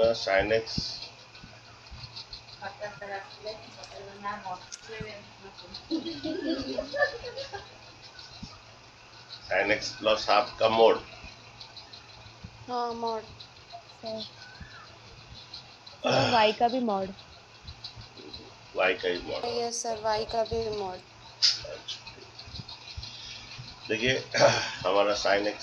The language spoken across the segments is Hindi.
कितना sin x sin x plus half का मोड। हाँ मॉड सर। सर y का भी मॉड। y का ही मोड। यस सर y का भी मॉड। देखिए हमारा sin x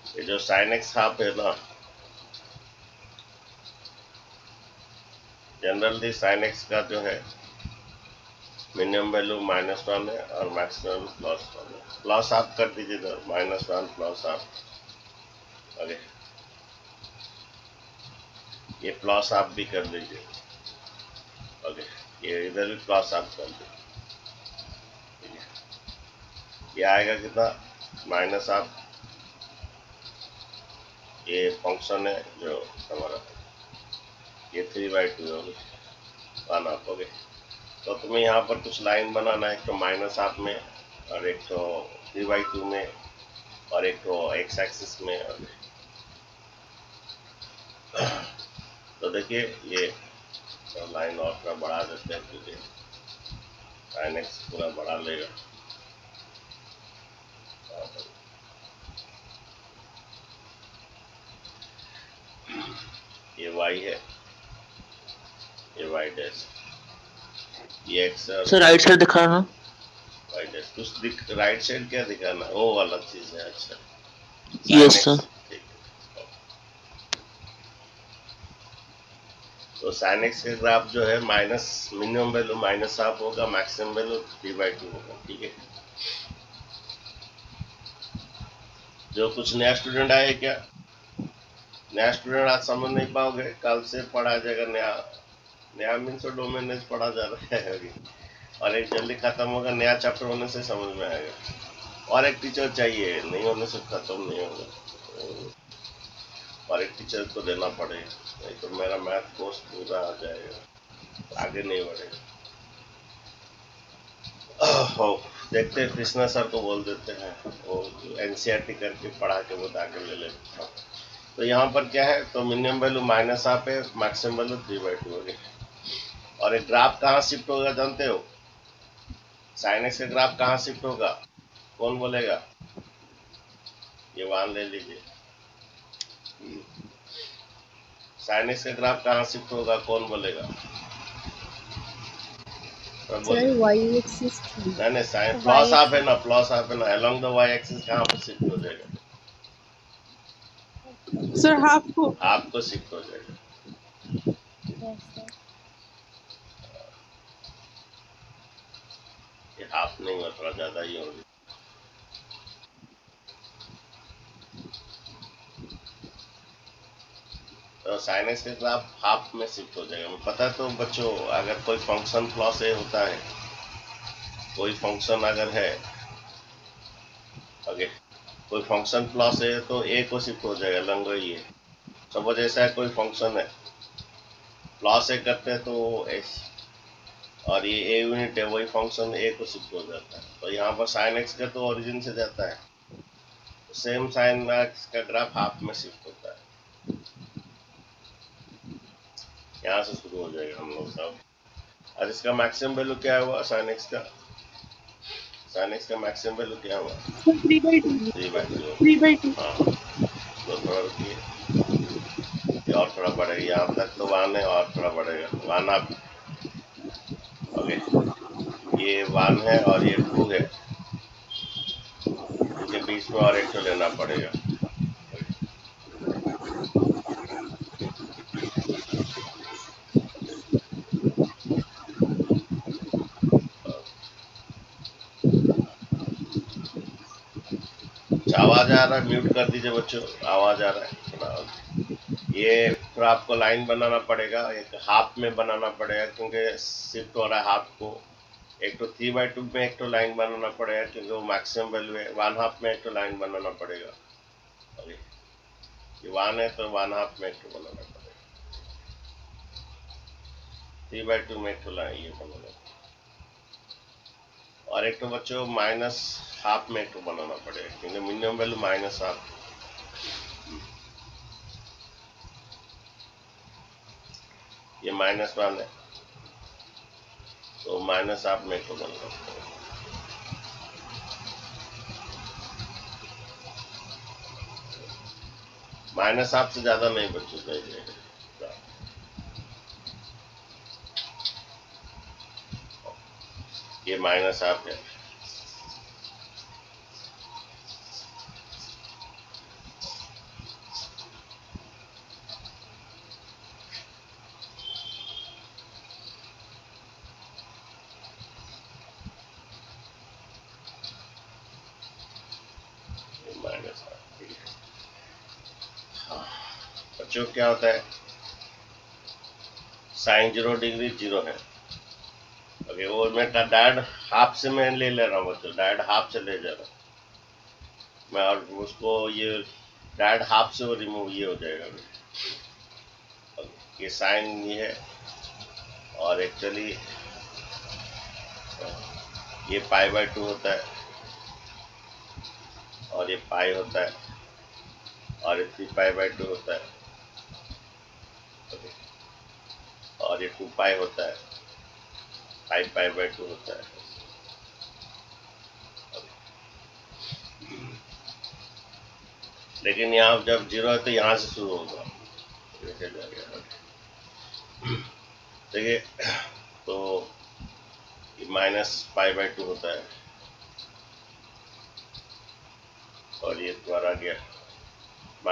ये जो sin x हाफ है ना, जनरली sin x का जो है मिनिमम वैल्यू -1 है और मैक्सिमम +1 है। प्लस हाफ कर दीजिए तो -1 प्लस हाफ। ओके, ये प्लस हाफ भी कर दीजिए। ओके, ये इधर भी प्लस हाफ कर दीजिए। ये आएगा कितना -हाफ। ये फंक्शन है जो हमारा, ये 3/2 होगी 1/2। ओके, तो तुम्हें यहाँ पर कुछ लाइन बनाना है, एक तो -हाफ में और एक तो 3/2 में और एक तो x एक्सिस में। तो देखिए ये लाइन और थोड़ा बढ़ा देते हैं क्योंकि sin x पूरा बढ़ा लेगा। ये y है, ये y डैश, ये x सर राइट साइड दिखाना। y डैश कुछ राइट साइड क्या दिखाना, वो वाला चीज है। अच्छा, यस sin सर। x, ठीक है। तो sin x का ग्राफ जो है माइनस मिनिमम वैल्यू -हाफ होगा, मैक्सिमम वैल्यू 3/2 होगा। ठीक है, जो कुछ नया स्टूडेंट आए क्या? नया स्टूडेंट आज समझ नहीं पाओगे, कल से पढ़ा जाएगा। नया नया मीन्स डोमेन पढ़ा जा रहा है अभी, और एक जल्दी खत्म होगा, नया चैप्टर होने से समझ में आएगा। और एक टीचर चाहिए, नहीं होने से खत्म नहीं होगा, और एक टीचर को देना पड़ेगा, नहीं तो मेरा मैथ कोर्स पूरा आ जाएगा, आगे नहीं बढ़ेगा। हो, देखते हैं, कृष्णा सर को बोल देते हैं, वो एनसीईआरटी करके पढ़ा के बता के ले लेते हैं। तो यहाँ पर क्या है, तो मिनिमम वैल्यू -हाफ है, मैक्सिमम वैल्यू 3/2 होगी। और एक ग्राफ कहाँ शिफ्ट होगा जानते हो? sin x का ग्राफ कहाँ शिफ्ट होगा, कौन बोलेगा? ये वन ले लीजिए। sin x का ग्राफ कहाँ शिफ्ट होगा, कौन बोलेगा? सर y एक्सिस नहीं साइन प्लस हाफ है ना, प्लस हाफ है ना, अलोंग द y एक्सिस कहाँ पे शिफ्ट हो जाएगा? सर हाफ को, हाफ को शिफ्ट हो जाएगा। ये हाफ नहीं हुआ, थोड़ा ज्यादा ही होगी। तो sin x का ग्राफ हाफ में शिफ्ट हो जाएगा। पता तो बच्चों, अगर कोई फंक्शन प्लस ए होता है, कोई फंक्शन अगर है, ओके, कोई फंक्शन प्लस है तो ए को शिफ्ट हो जाएगा, लंगो ये। सपोज ऐसा है, कोई फंक्शन है प्लस ए करते हैं तो एस, और ये ए यूनिट है, वही फंक्शन ए को शिफ्ट हो जाता है। तो यहाँ पर sin x का तो ओरिजिन से जाता है, सेम sin x का ग्राफ हाफ में शिफ्ट होता है, यहाँ से शुरू हो जाएगा हम लोग सब। और इसका मैक्सिमम वैल्यू क्या हुआ sin x का? sin x का मैक्सिमम वैल्यू क्या हुआ? 3/2। 3/2। 3/2। हाँ, तो थोड़ा रुकिए, ये और थोड़ा बढ़ेगा, यहाँ तक तो 1 है, और थोड़ा बढ़ेगा 1 आप। ओके, ये 1 है और ये 2 है, इनके बीच में और एक तो लेना पड़ेगा। आवाज आ रहा है, म्यूट कर दीजिए बच्चों, आवाज आ रहा है थोड़ा। ये थोड़ा आपको लाइन बनाना पड़ेगा, एक हाफ में बनाना पड़ेगा क्योंकि शिफ्ट हो रहा है हाफ को। एक तो 3/2 में एक तो लाइन बनाना पड़ेगा क्योंकि वो मैक्सिमम वैल्यू है। 1/2 में एक तो लाइन बनाना पड़ेगा, और ये 1 है तो 1/2 में एक तो बनाना पड़ेगा। 3/2 में एक तो लाइन ये बनाना। और एक तो बच्चों माइनस हाफ में एक तो बनाना पड़ेगा क्योंकि मिनिमम वैल्यू माइनस हाफ। ये -1 है तो माइनस हाफ में एक तो बनाना पड़ेगा। माइनस हाफ से ज्यादा नहीं बच्चों चाहिए। ये माइनस हाफ है। माइनस हाफ ठीक है। हाँ। बच्चों क्या होता है साइन 0 डिग्री 0 है। ओके वो मैं डायरेक्ट हाफ से मैं ले रहा हूँ बच्चों, डायरेक्ट हाफ से ले जा रहा हूँ मैं और उसको ये डायरेक्ट हाफ से वो रिमूव ये हो जाएगा। ये साइन ये है और एक्चुअली ये π/2 होता है और ये पाई होता है और ये 3π/2 होता है। ओके और ये 2π होता है, 5π/2 होता है। लेकिन यहाँ जब 0 है तो यहाँ से शुरू होगा। देखिए तो ये -π/2 होता है और ये द्वारा गया -π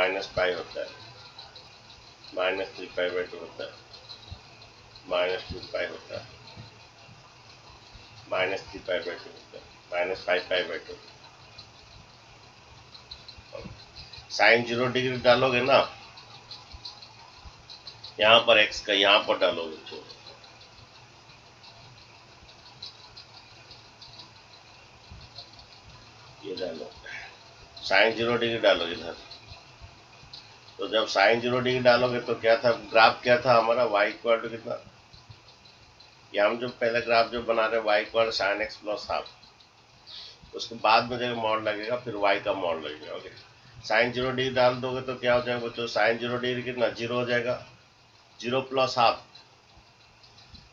होता है, -3π/2 होता है, -2π होता है, -3π/2 होता है, -5π/2। साइन 0 डिग्री डालोगे ना यहाँ पर x का यहाँ पर डालोगे तो ये डालो साइन 0 डिग्री डालोगे इधर। तो जब साइन 0 डिग्री डालोगे तो क्या था ग्राफ क्या था हमारा y इक्वल टू कितना, ये हम जो पहले ग्राफ जो बना रहे y equal sin x plus half, उसके बाद में जब मॉड लगेगा फिर y का मॉड लगेगा। ओके साइन 0 डिग्री डाल दोगे तो क्या हो जाएगा बच्चों साइन 0 डिग्री कितना 0 हो जाएगा, 0 प्लस हाफ।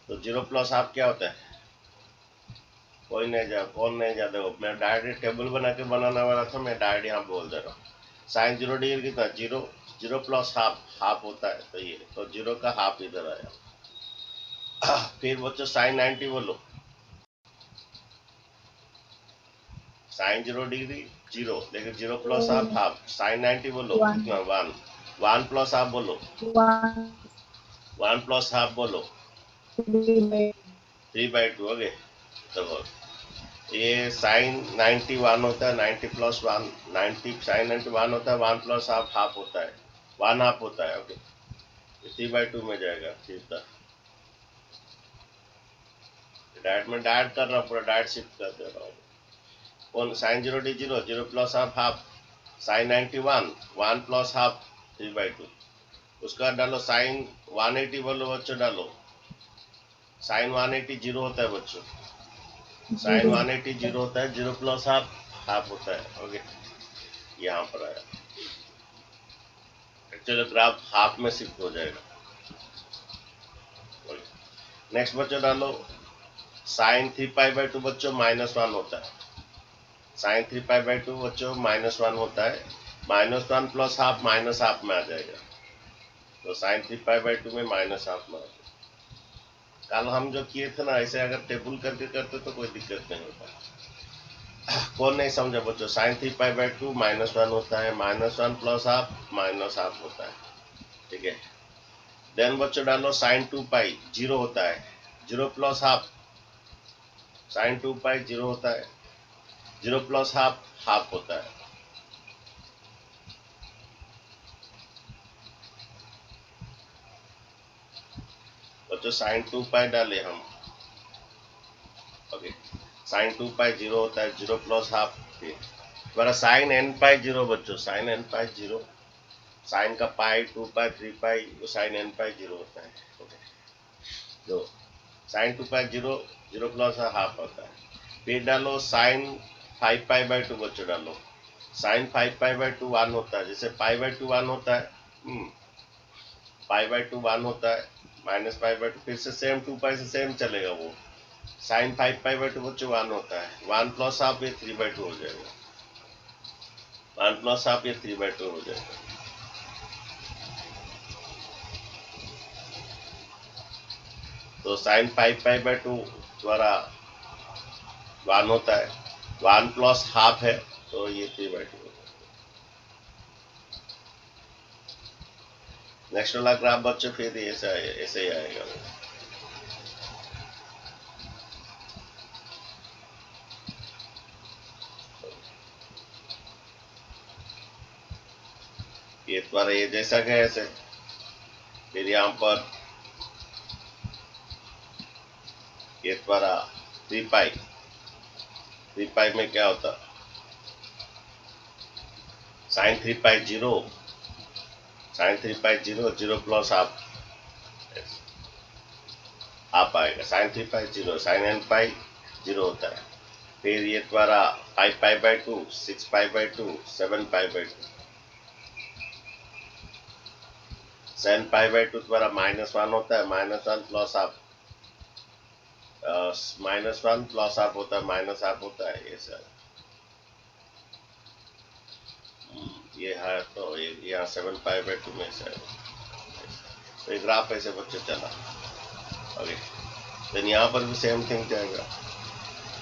तो 0 प्लस हाफ क्या होता है कोई नहीं जा कौन नहीं जा देखो मैं डायरेक्ट टेबल बना के बनाने वाला था, मैं डायरेक्ट यहाँ बोल दे रहा हूँ। साइन 0 डिग्री कितना 0, 0 प्लस हाफ होता है तो ये तो 0 का हाफ इधर आया। फिर बच्चों साइन 90 बोलो, साइन 0 डिग्री 0 लेकिन 0 प्लस हाफ साइन 90 बोलो कितना 1, 1 प्लस हाफ बोलो 1 प्लस हाफ बोलो 3/2। ओके देखो ये साइन 91 होता है, 90 प्लस 1 90 साइन 91 होता है, 1 प्लस हाफ होता है, 1 हाफ होता है। ओके 3/2 में जाएगा सीधा। डायरेक्ट में डायरेक्ट कर रहा हूँ, पूरा डायरेक्ट शिफ्ट कर दे रहा हूँ। कौन साइन 0 डी 0, 0 plus half sine 91 1 plus half 3/2। उसका डालो साइन 180 बोलो बच्चों डालो, साइन 180 0 होता है बच्चों, साइन 180 0 होता है, 0 प्लस हाफ होता है। ओके यहाँ पर आया एक्चुअली ग्राफ हाफ में शिफ्ट हो जाएगा। नेक्स्ट बच्चों डालो साइन 3π/2 बच्चों -1 होता है, साइन 3π/2 बच्चों -1 होता है, -1 प्लस हाफ माइनस हाफ में आ जाएगा तो साइन 3π/2 में माइनस हाफ में आ जाएगा। कल हम जो किए थे ना ऐसे अगर टेबल करके करते तो कोई दिक्कत नहीं होता। कौन नहीं समझा बच्चों साइन 3π/2 -1 होता है, -1 प्लस हाफ माइनस हाफ होता है। ठीक है देन बच्चों डालो साइन 2π 0 होता है, 0 प्लस हाफ साइन 2π 0 होता है, 0 प्लस हाफ होता है। बच्चों साइन 2π डाले हम। ओके साइन 2π 0 होता है, 0 प्लस हाफ हमारा साइन nπ 0 बच्चों, साइन nπ 0 साइन का पाई 2π 3π साइन nπ 0 होता है। ओके तो साइन 2π 0 0 प्लस हाफ होता है। फिर डालो साइन 5π/2 बच्चों डालो। साइन 5π/2 1 होता है, जैसे π/2 1 होता है, π/2 1 होता है, -π/2 फिर से सेम 2π से सेम चलेगा वो। साइन 5π/2 बच्चों 1 होता है, 1 प्लस हाफ ये 3/2 हो जाएगा, 1 प्लस हाफ ये 3/2 हो जाएगा। तो साइन 5π/2 द्वारा 1 होता है, 1 प्लस हाफ है तो ये 3/2 होता है। नेक्स्ट वाला ग्राफ बच्चों फिर ऐसे ही आएगा। ये द्वारा ये जैसा कि ऐसे, फिर यहाँ पर ये द्वारा 3π में क्या होता, साइन 3π 0, साइन 3π 0, 0 प्लस हाफ आएगा, साइन 3π 0, साइन nπ 0 होता है। फिर ये द्वारा 5π/2, 6π/2, 7π/2, 7π/2 द्वारा -1 होता है, -1 प्लस हाफ, -1 प्लस हाफ होता है, माइनस हाफ होता है, ये सर ये है। तो ये यहाँ 7π/2 में से तो ये ग्राफ ऐसे बच्चे चला। ओके, देन यहाँ पर भी सेम थिंग जाएगा।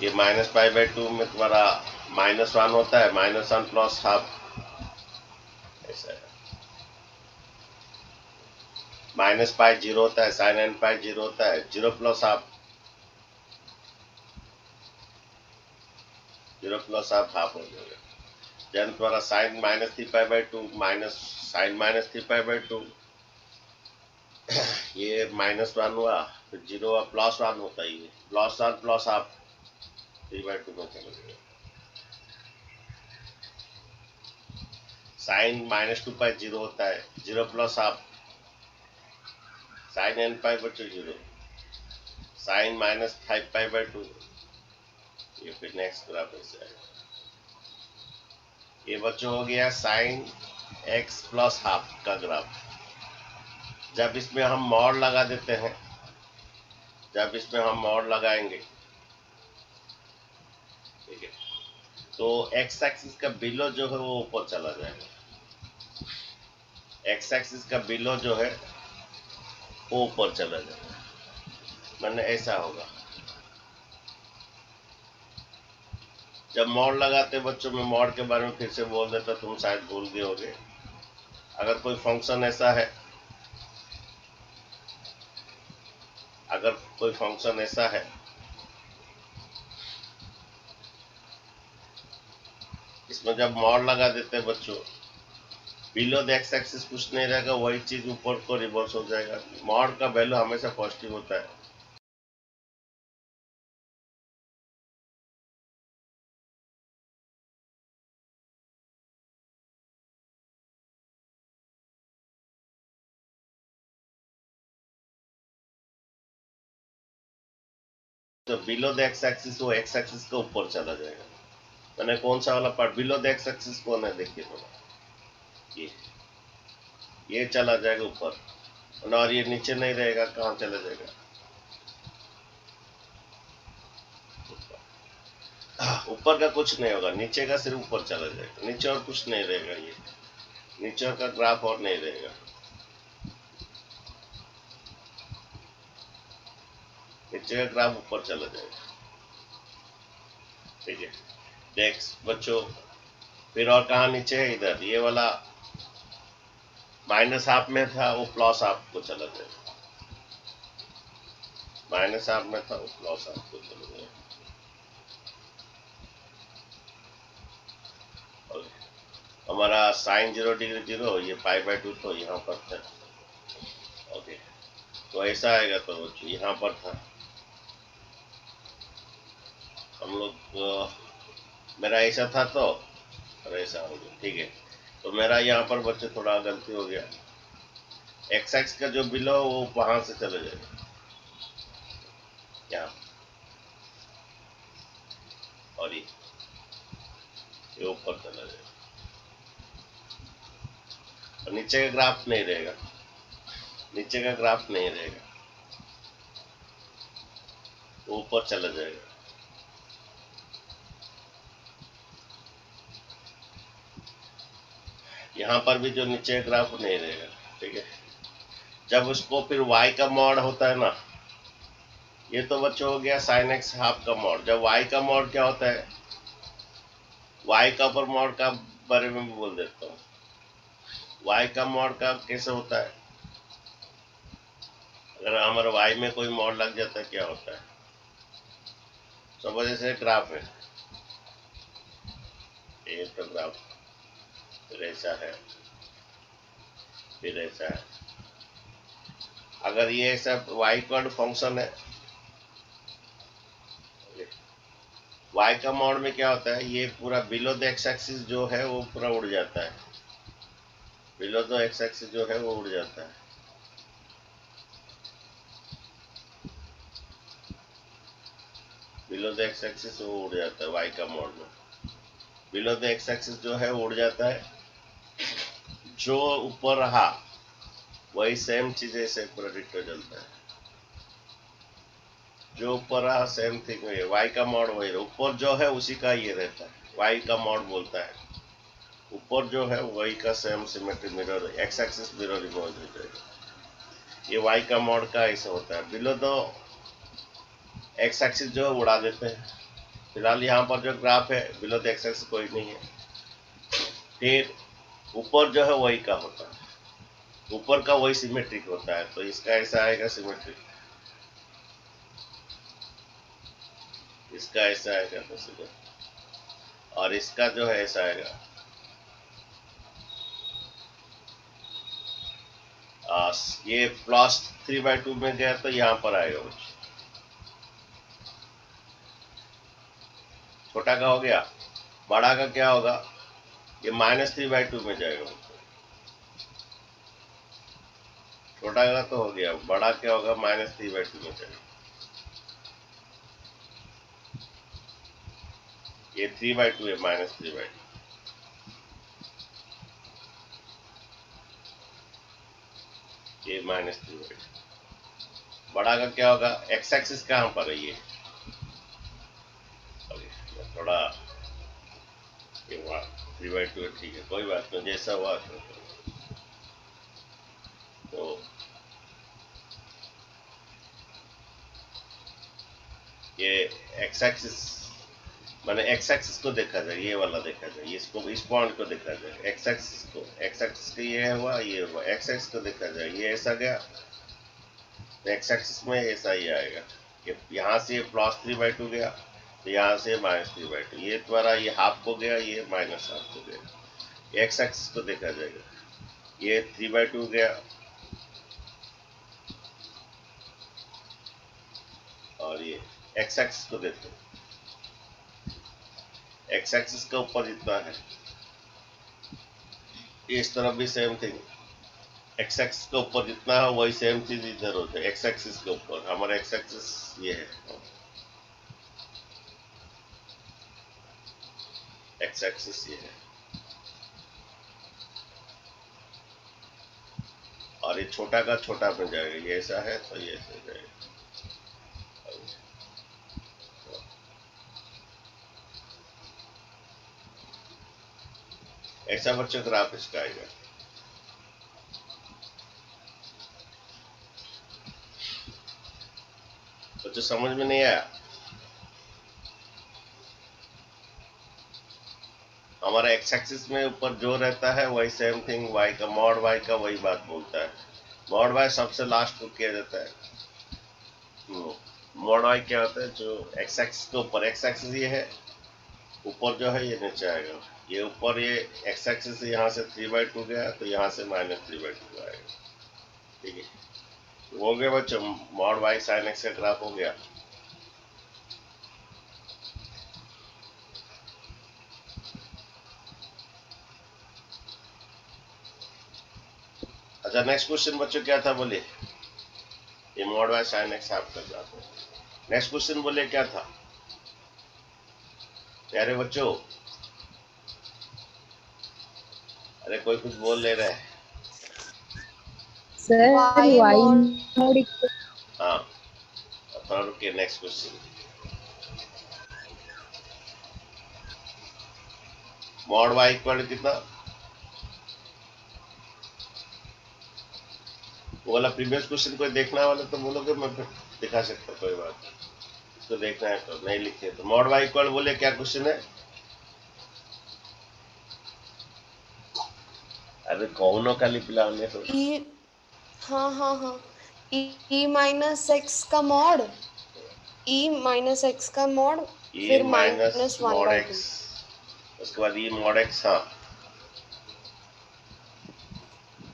ये -π/2 में तुम्हारा -1 होता है, -1 प्लस हाफ, ऐसा है। -π 0 होता है, साइन nπ 0 होता है, 0 प्लस हाफ, 0 प्लस हाफ हो जाएगा। जन द्वारा साइन -3π/2 माइनस साइन -3π/2 ये -1 हुआ, फिर 0 हुआ, +1 होता है, ये +1 प्लस हाफ 3/2 में चले गए। साइन -2π 0 होता है, 0 प्लस हाफ, साइन nπ बच्चों 0, साइन -5π/2, ये फिर नेक्स्ट ग्राफ ऐसे आएगा। ये बच्चों हो गया साइन x प्लस हाफ का ग्राफ। जब इसमें हम मॉड लगा देते हैं, जब इसमें हम मॉड लगाएंगे, ठीक है, तो x एक्सिस का बिलो जो है वो ऊपर चला जाएगा, x एक्सिस का बिलो जो है वो ऊपर चला जाएगा, मैंने ऐसा होगा। जब मॉड लगाते बच्चों, में मॉड के बारे में फिर से बोल देता, तुम शायद भूल गए होगे। अगर कोई फंक्शन ऐसा है, अगर कोई फंक्शन ऐसा है, इसमें जब मॉड लगा देते हैं बच्चों, बिलो द एक्स एक्सिस कुछ नहीं रहेगा, वही चीज ऊपर को रिवर्स हो जाएगा। मॉड का वैल्यू हमेशा पॉजिटिव होता है। तो बिलो द एक्स एक्सिस वो एक्स एक्सिस के ऊपर चला जाएगा। मैंने कौन सा वाला part, below the x axis कौन है, देखिए थोड़ा, ये चला जाएगा ऊपर, और ये नीचे नहीं रहेगा, कहाँ चला जाएगा, ऊपर का कुछ नहीं होगा, नीचे का सिर्फ ऊपर चला जाएगा, नीचे और कुछ नहीं रहेगा, ये नीचे का ग्राफ और नहीं रहेगा, नीचे का ग्राफ ऊपर चला जाएगा, ठीक है। नेक्स्ट बच्चों, फिर और कहाँ नीचे है, इधर ये वाला -हाफ में था, वो +हाफ को चला जाएगा, -हाफ में था, वो +हाफ को चला जाएगा। हमारा साइन 0 डिग्री 0, ये π/2 तो यहाँ पर था। ओके, तो ऐसा आएगा, तो यहाँ पर था हम लोग, मेरा ऐसा था तो, और ऐसा हो गया, ठीक है। तो मेरा यहाँ पर बच्चे थोड़ा गलती हो गया, एक्स एक्स का जो बिलो वो वहां से चले जाएगा, यहाँ और ये ऊपर चला जाएगा और नीचे का ग्राफ नहीं रहेगा, नीचे का ग्राफ नहीं रहेगा, वो ऊपर चला जाएगा। यहाँ पर भी जो नीचे का ग्राफ नहीं रहेगा, ठीक है। जब उसको फिर y का मॉड होता है ना, ये तो बच्चों हो गया sin x हाफ का मॉड। जब y का मॉड क्या होता है, y का अपर मॉड का बारे में भी बोल देता हूँ। y का मॉड का कैसे होता है, अगर हमारे y में कोई मॉड लग जाता है क्या होता है। सपोज जैसे ग्राफ है, ये तो ग्राफ फिर ऐसा है, फिर ऐसा है। अगर ये ऐसा y कॉर्ड फंक्शन है, y का मॉड में क्या होता है, ये पूरा बिलो द एक्स एक्सिस जो है वो पूरा उड़ जाता है, बिलो द एक्स एक्सिस जो है वो उड़ जाता है। बिलो द एक्स एक्सिस वो उड़ जाता है y का मॉड में। बिलो द एक्स एक्सिस जो है वो उड़ जाता है, जो ऊपर रहा वही सेम चीज ऐसे पूरा डिटो चलता है, जो ऊपर रहा सेम थिंग है। y का मॉड वही, ऊपर जो है उसी का ये रहता है, y का मॉड बोलता है। ऊपर जो है वही का same symmetry mirror, x axis mirror image हो जाएगा। ये y का मॉड का ऐसा होता है। बिलो दो एक्स एक्सिस जो है उड़ा देते हैं। फिलहाल यहाँ पर जो ग्राफ है बिलो द एक्स एक्सिस कोई नहीं है। फिर ऊपर जो है वही का होता है, ऊपर का वही सिमेट्रिक होता है, तो इसका ऐसा आएगा सिमेट्रिक, इसका ऐसा आएगा तो सिमेट्रिक, और इसका जो है ऐसा आएगा। ये प्लस 3/2 में गया तो यहाँ पर आएगा कुछ, छोटा का हो गया, बड़ा का क्या होगा, ये -3/2 में जाएगा। छोटा का तो हो गया, बड़ा क्या होगा, -3/2 में जाएगा। ये 3/2 है, -3/2, ये -3/2। बड़ा का क्या होगा, एक्स एक्सिस कहाँ पर है, ये थोड़ा ये 3/2 है, ठीक है, कोई बात नहीं, जैसा हुआ तो ये एक्स एक्सिस माने एक्स एक्सिस को देखा जाए, ये वाला देखा जाए, इसको इस पॉइंट को देखा जाए, एक्स एक्सिस को, एक्स एक्सिस का ये हुआ, ये हुआ, एक्स एक्सिस को देखा जाए, ये ऐसा गया, एक्स एक्सिस में ऐसा ही आएगा। ये यहाँ से +3/2 गया, तो यहाँ से -3/2, ये द्वारा ये हाफ को गया, ये -हाफ को गया। एक्स एक्सिस को देखा जाएगा, ये 3/2 गया, और ये एक्स एक्सिस को देखो, एक्स एक्सिस का ऊपर जितना है, इस तरफ भी सेम थिंग, एक्स एक्सिस के ऊपर जितना है वही सेम चीज इधर होता है। एक्स एक्सिस के ऊपर हमारा एक्स एक्सिस ये है, एक्स एक्सिस ये है, और ये छोटा का छोटा बन जाएगा, ये ऐसा है तो ये ऐसा जाएगा। ऐसा बच्चों ग्राफ इसका आएगा। बच्चों समझ में नहीं आया, हमारा एक्स एक्सिस में ऊपर जो रहता है वही सेम थिंग, वाई का मॉड वाई का वही बात बोलता है। मॉड वाई सबसे लास्ट को किया जाता है। मॉड वाई क्या होता है, जो एक्स एक्सिस के ऊपर, एक्स एक्सिस ये है, ऊपर जो है ये नीचे आएगा, ये ऊपर ये एक्स एक्सिस यहाँ से 3/2 गया तो यहाँ से -3/2 आएगा, ठीक है। हो गया बच्चों, मॉड वाई साइन एक्स का ग्राफ हो गया। अच्छा, नेक्स्ट क्वेश्चन बच्चों क्या था, बोले ये मॉड वाई साइन एक्स आपका ग्राफ है। नेक्स्ट क्वेश्चन बोले क्या था, प्यारे बच्चों, अरे कोई कुछ बोल ले रहा है। Sir, Y y mod. mod equal हाँ, थोड़ा रुकिए, next question. Mod y equal कितना? वो वाला प्रीवियस क्वेश्चन कोई देखना वाला तो बोलोगे, मैं फिर दिखा सकता, कोई बात नहीं। इसको देखना है तो नहीं लिखे तो मॉड वाई इक्वल बोले, क्या क्वेश्चन है? अरे कौनों का लिपिलाने तो E, हाँ हाँ हाँ, E माइनस एक्स का मॉड, E माइनस एक्स का मॉड, ए फिर minus minus one mod by X, two. उसके बाद ई मॉड एक्स। हाँ,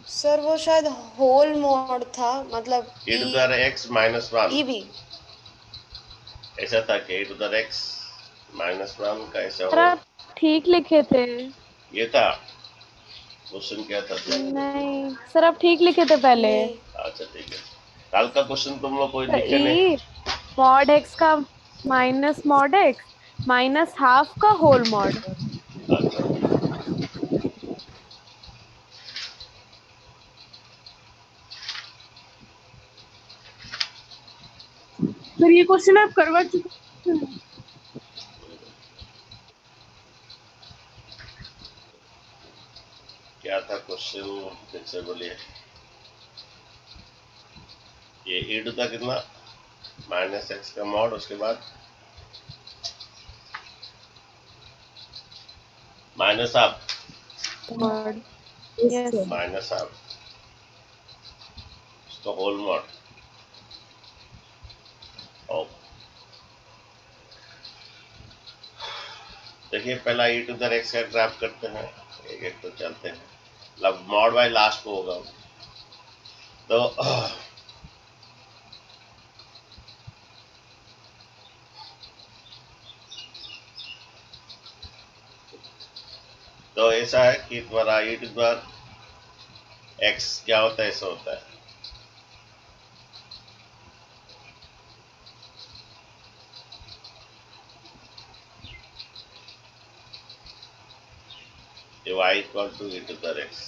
सर वो शायद होल मॉड था, मतलब A to the X minus one, E भी। ऐसा था कि A to the X minus one का ऐसा सर हो। आप ठीक लिखे थे। ये था क्वेश्चन, क्या था तो? नहीं सर आप ठीक लिखे थे पहले। नहीं अच्छा ठीक है, कल का क्वेश्चन तुम लोग कोई सर लिखे नहीं? ई मॉड एक्स का minus mod x minus half का होल मॉड। अच्छा, sir ये क्वेश्चन आप करवा चुके हैं। क्या था क्वेश्चन, फिर से बोलिए। ये ए टू द कितना माइनस एक्स का मॉड, उसके बाद minus half, mod Yes, yes sir. Minus half, उसका होल मॉड। और देखिए, पहला ई टू द एक्स का ग्राफ करते हैं, एक एक तो चलते हैं। मतलब मॉड बाय लास्ट को होगा तो तो ऐसा है कि तुम्हारा ई टू द एक्स क्या होता है, ऐसा होता है। ये y equal to e to the x.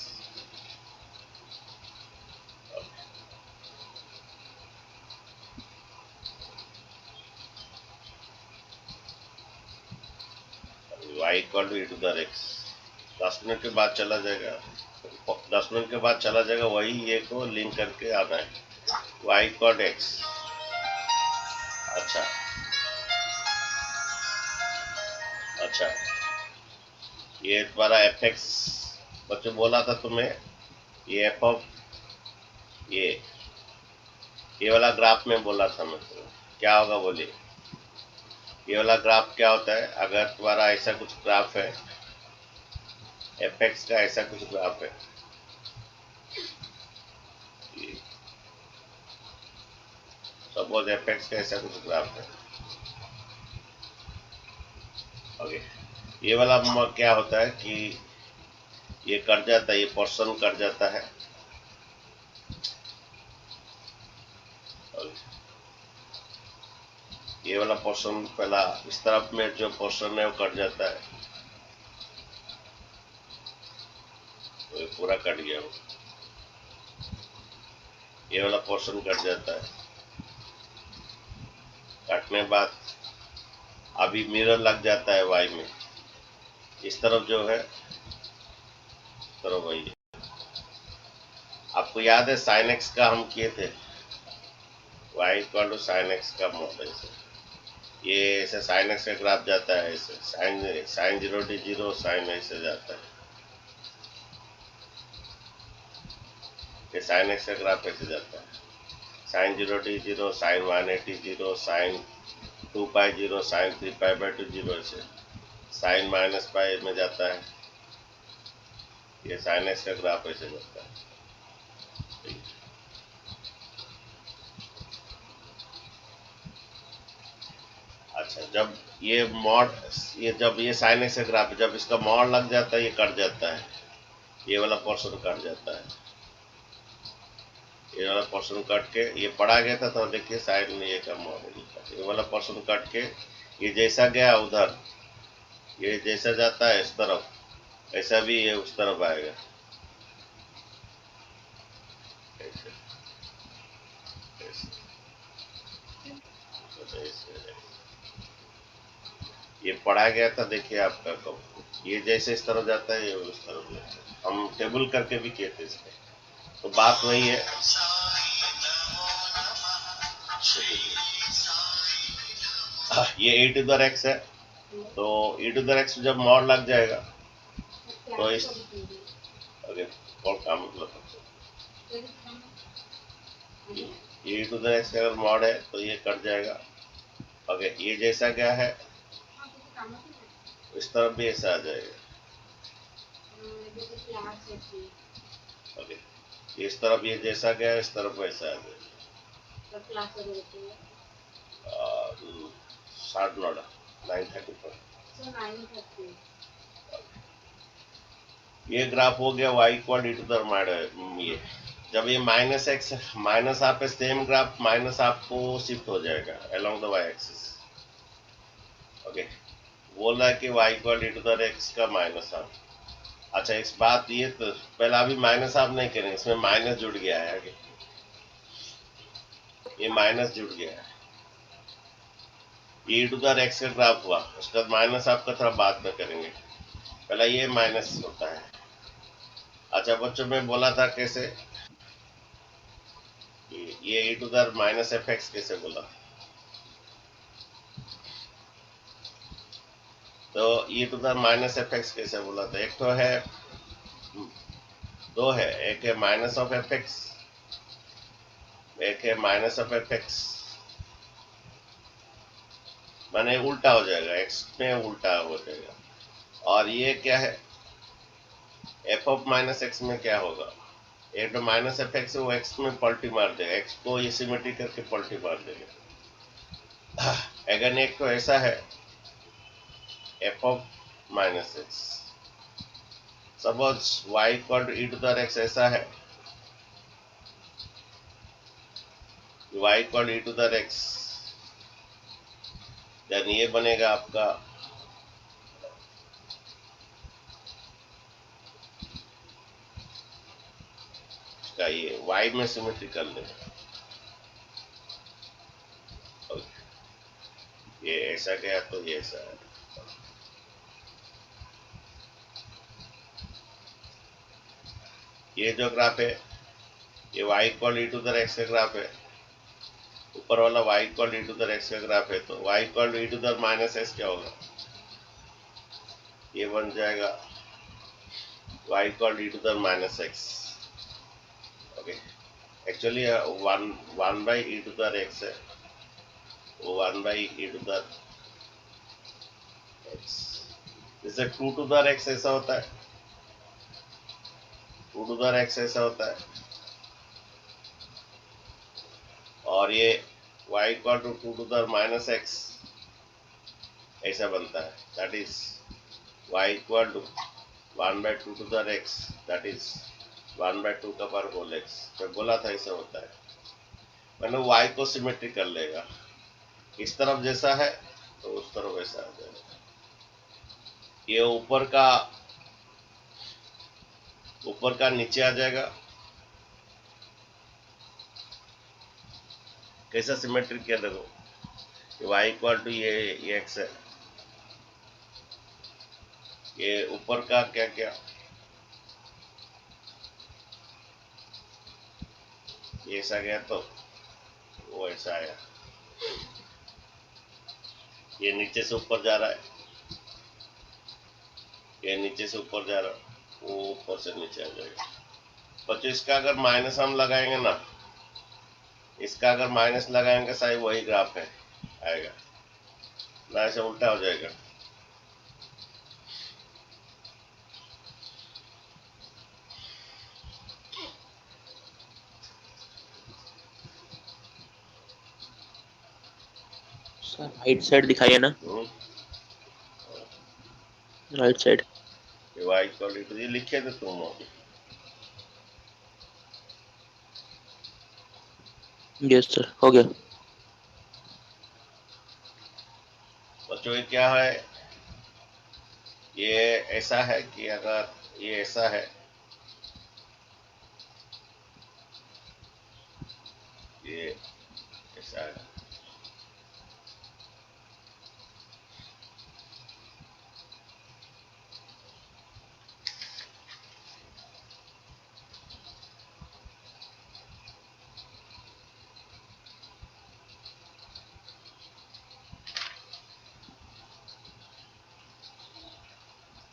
y equal to e to the x 10 minute के बाद चला जाएगा, 10 मिनट के बाद चला जाएगा, वही ये को लिंक करके आना है। y equal x. अच्छा अच्छा, ये तुम्हारा एफ एक्स बच्चों बोला था तुम्हें, ये एफ ऑफ ये वाला ग्राफ में बोला था मैं तुम्हें, क्या होगा बोलिए। ये वाला ग्राफ क्या होता है, अगर तुम्हारा ऐसा कुछ ग्राफ है, एफ एक्स का ऐसा कुछ ग्राफ है, सपोज एफ एक्स का ऐसा कुछ ग्राफ है। ओके, ये वाला क्या होता है कि ये कट जाता है, ये पोर्शन कट जाता है। ये वाला पोर्शन पहला इस तरफ में जो पोर्शन है वो कट जाता है, तो ये पूरा कट गया वो। ये वाला पोर्शन कट जाता है, कटने बाद अभी मिरर लग जाता है वाई में, इस तरफ जो है तरफ वही है। आपको याद है साइन एक्स का हम किए थे, y equal to sine x का मॉडल से। ये ऐसे साइन एक्स का ग्राफ जाता है, ऐसे साइन 0 साइन ऐसे जाता है, ये साइन एक्स का ग्राफ ऐसे जाता है, sine 0 sine 180 sine 2 pi 0 sine 3 pi by 2 0, ऐसे साइन माइनस पाई में जाता है। ये साइन एक्स का ग्राफ ऐसे जाता है। अच्छा, जब ये मॉड, ये जब ये साइन एक्स का ग्राफ, जब इसका मॉड लग जाता है, ये कट जाता है, ये वाला पोर्शन कट जाता है, ये वाला पोर्शन कट के ये पढ़ा गया था, तो देखिए साइड में ये का मॉड, ये वाला पोर्शन कट के ये जैसा गया उधर, ये जैसा जाता है इस तरफ, ऐसा भी ये उस तरफ आएगा, ऐसे ऐसे ऐसे। ये पढ़ा गया था, देखिए आपका कब, ये जैसे इस तरफ जाता है ये उस तरफ जाता है, हम टेबल करके भी किए थे इसके। तो बात वही है, ये e टू द x है, तो e टू द x जब मॉड लग जाएगा तो इस, अरे कौन काम मतलब, ये e टू द x अगर मॉड है तो ये कट जाएगा। ओके, ये जैसा क्या है इस तरफ भी ऐसा आ जाएगा। ओके, इस तरफ ये जैसा गया इस तरफ वैसा आ जाएगा। 9:30 9:30। ये ग्राफ हो गया y equal d to the ये जब ये माइनस एक्स माइनस आप सेम ग्राफ माइनस आपको शिफ्ट हो जाएगा along the y axis. Okay, बोल रहा है कि y equal d to the x का माइनस हाफ। अच्छा, इस बात ये तो पहले अभी माइनस हाफ नहीं करेंगे, इसमें माइनस जुड़ गया है आगे, ये माइनस जुड़ गया है, e टू द एक्स का ग्राफ हुआ, उसका माइनस आपका थोड़ा बाद में करेंगे, पहले ये माइनस होता है। अच्छा बच्चों, में बोला था कैसे ये e to the minus f x कैसे बोला, तो e to the minus f x कैसे बोला था, एक तो है, दो है, एक है माइनस ऑफ एफ एक्स, एक है माइनस ऑफ एफ एक्स, माने उल्टा हो जाएगा, एक्स में उल्टा हो जाएगा। और ये क्या है, एफ ऑफ माइनस एक्स में क्या होगा, एक तो माइनस एफ एक्स वो एक्स में पलटी मार देगा, एक्स को ये सिमेट्री करके पलटी मार देगा। अगर एक तो ऐसा है f of minus x, suppose y equal to e to the x ऐसा है, y equal e to the x, then ये बनेगा आपका का ये y में सिमेट्री कर ले, ये ऐसा गया तो ये ऐसा है। ये जो ग्राफ है ये y equal e to the x का ग्राफ है, ऊपर वाला y equal e to the x का ग्राफ है, तो y equal e to the minus x क्या होगा, ये बन जाएगा y equal e to the minus x. Okay, actually one by e to the x है, वो 1 by e to the x, जैसे 2 टू द एक्स ऐसा होता है, 2 टू द एक्स ऐसा होता है, और ये y equal to 2 to the minus x ऐसा बनता है, that is y equal to 1 by 2 to the x, that is 1 by 2 का पावर होल एक्स। मैं बोला था ऐसा होता है, मैंने y को सिमेट्री कर लेगा, इस तरफ जैसा है तो उस तरफ वैसा आ जाएगा। ये ऊपर का नीचे आ जाएगा, कैसा सिमेट्रिक किया देखो, y इक्वल टू ये एक्स है, ये ऊपर का क्या क्या ये ऐसा गया तो वो ऐसा आया, ये नीचे से ऊपर जा रहा है, ये नीचे से ऊपर जा रहा है, वो ऊपर से नीचे आ जाएगा। बच्चों इसका अगर माइनस हम लगाएंगे ना, इसका अगर माइनस लगाएंगे शायद वही ग्राफ है आएगा ना, ऐसे उल्टा हो जाएगा। सर राइट साइड दिखाइए ना, right side. y equal to ये लिखे थे तुम, यस सर, हो गया। बच्चों ये क्या है, ये ऐसा है कि अगर ये ऐसा है, ये ऐसा है,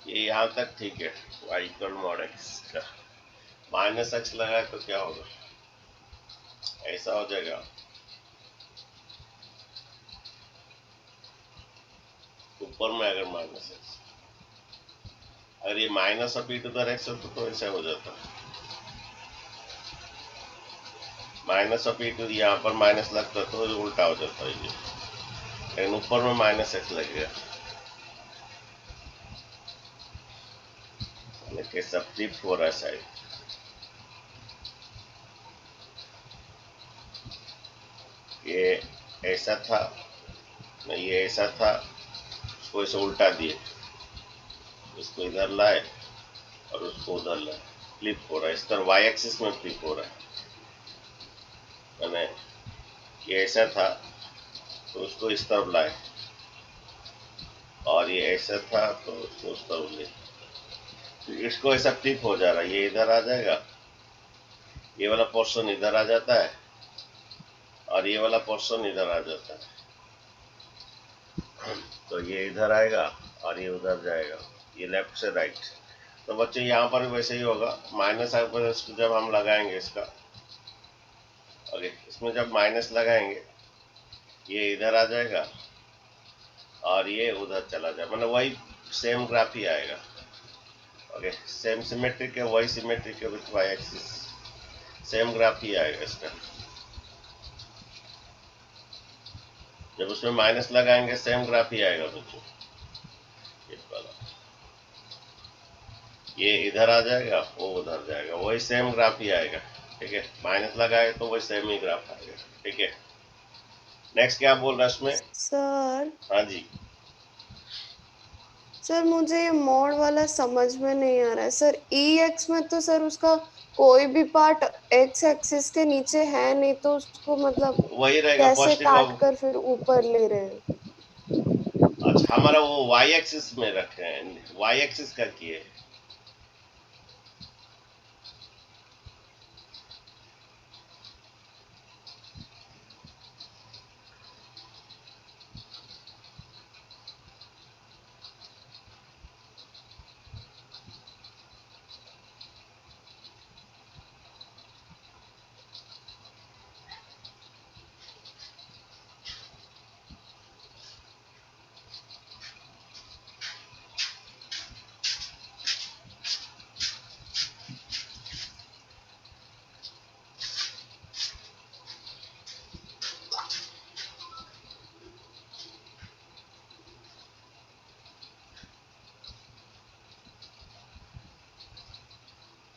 ये यहाँ तक ठीक है। y इक्वल मॉड x का माइनस एक्स लगाए तो क्या होगा, ऐसा हो जाएगा। ऊपर में अगर माइनस एक्स, अगर ये minus of e to the x होता तो ऐसा हो जाता, माइनस ऑफ ई टू, यहाँ पर माइनस लगता तो उल्टा हो जाता है ये, लेकिन ऊपर में माइनस एक्स लग गया, कैसा फ्लिप हो रहा है साइड। ये ऐसा था, नहीं ये ऐसा था, उसको ऐसे उल्टा दिए, इसको इधर लाए और उसको उधर लाए, फ्लिप हो रहा है, इस तरह वाई एक्सिस में फ्लिप हो रहा है। मैंने ये ऐसा था तो उसको इस तरफ लाए, और ये ऐसा था तो उसको उस तरफ ले, इसको ऐसा फ्लिप हो जा रहा है, ये इधर आ जाएगा, ये वाला पोर्शन इधर आ जाता है और ये वाला पोर्शन इधर आ जाता है, तो ये इधर आएगा और ये उधर जाएगा, ये लेफ्ट से राइट। तो बच्चे यहाँ पर भी वैसे ही होगा, माइनस जब हम लगाएंगे इसका, ओके, इसमें जब माइनस लगाएंगे ये इधर आ जाएगा और ये उधर चला जाए, मतलब वही सेम ग्राफ ही आएगा। ओके, सेम सिमेट्रिक है, वही सिमेट्रिक है with Y axis, same graph ही आएगा इसका। जब उसमें माइनस लगाएंगे सेम ग्राफ ही आएगा बच्चों, ये वाला, ये इधर आ जाएगा, वो उधर जाएगा, वही सेम ग्राफ ही आएगा। ठीक है, माइनस लगाए तो वही सेम ही ग्राफ आएगा। ठीक है, नेक्स्ट क्या बोल रहा है इसमें? सर हाँ जी, सर मुझे ये मॉड वाला समझ में नहीं आ रहा है सर। ई एक्स में तो सर उसका कोई भी पार्ट एक्स एक्सिस के नीचे है नहीं, तो उसको मतलब वही रहेगा कैसे पॉजिटिव। काट कर फिर ऊपर ले रहे हैं? अच्छा, हमारा वो वाई एक्सिस में रखे हैं, वाई एक्सिस का किए।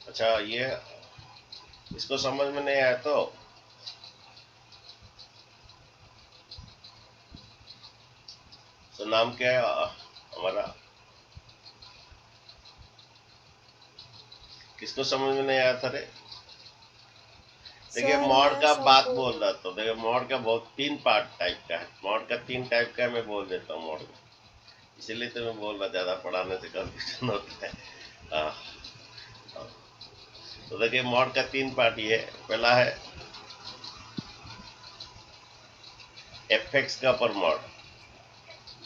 अच्छा, ये इसको समझ में नहीं आया तो नाम क्या है हमारा? किसको समझ में नहीं आया था रे? देखिए, सर मॉड मैं का सब बात बोल बोल रहा था। देखिए, मॉड का बहुत 3 पार्ट टाइप का है, मॉड का 3 टाइप का है, मैं बोल देता हूँ मॉड का, इसीलिए तो मैं बोल रहा, ज्यादा पढ़ाने से कंफ्यूजन होता है। हाँ, तो देखिए मॉड का 3 पार्ट ये है। पहला है एफ एक्स का अपर मॉड,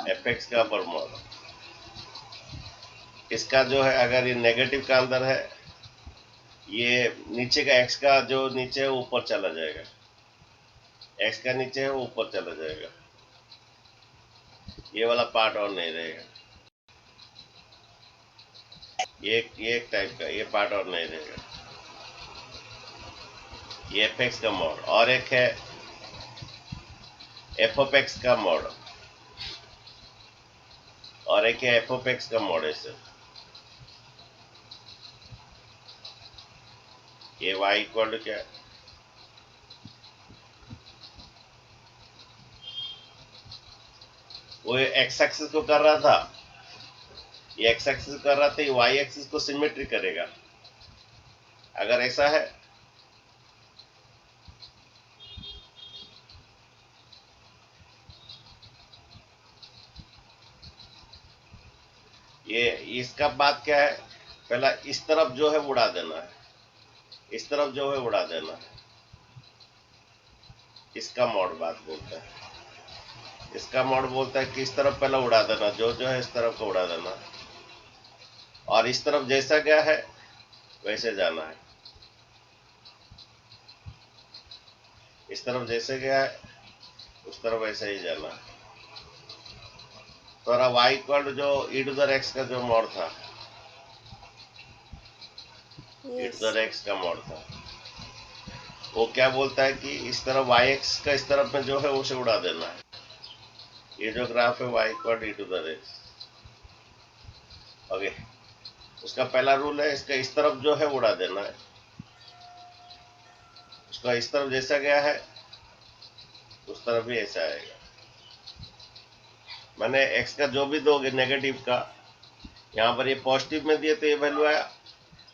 एफ एक्स का अपर मॉड, इसका जो है अगर ये नेगेटिव का अंदर है, ये नीचे का एक्स का जो नीचे है ऊपर चला जाएगा, एक्स का नीचे है वो ऊपर चला जाएगा, ये वाला पार्ट और नहीं रहेगा। ये एक टाइप का ये पार्ट और नहीं रहेगा, ये एफ एक्स का मॉड। और एक है एफ ऑफ एक्स का मॉड, और एक है एफ ऑफ एक्स का मॉड। ऐसे ये y इक्वल टू क्या, वो एक्स एक्सिस को कर रहा था, ये एक्स एक्सिस कर रहा था, ये वाई एक्सिस को सिमेट्री करेगा। अगर ऐसा है ये, इसका बात क्या है, पहला इस तरफ जो है उड़ा देना है, इस तरफ जो है उड़ा देना है, इसका मॉड बात बोलता है, इसका मॉड बोलता है कि इस तरफ पहला उड़ा देना, जो जो है इस तरफ को उड़ा देना, और इस तरफ जैसा गया है वैसे जाना है, इस तरफ जैसे गया है उस तरफ वैसे ही जाना है। तो वाई इक्वल जो ई टू द एक्स का जो मॉड था, ई यस टू द एक्स का मॉड था, वो क्या बोलता है कि इस तरफ वाई एक्स का इस तरफ में जो है उसे उड़ा देना है। ये जो ग्राफ है y equal e to the x, okay, उसका पहला रूल है इसका इस तरफ जो है उड़ा देना है, उसका इस तरफ जैसा गया है उस तरफ भी ऐसा आएगा। मैंने x का जो भी दोगे नेगेटिव का, यहाँ पर ये पॉजिटिव में दिए तो ये वैल्यू आया,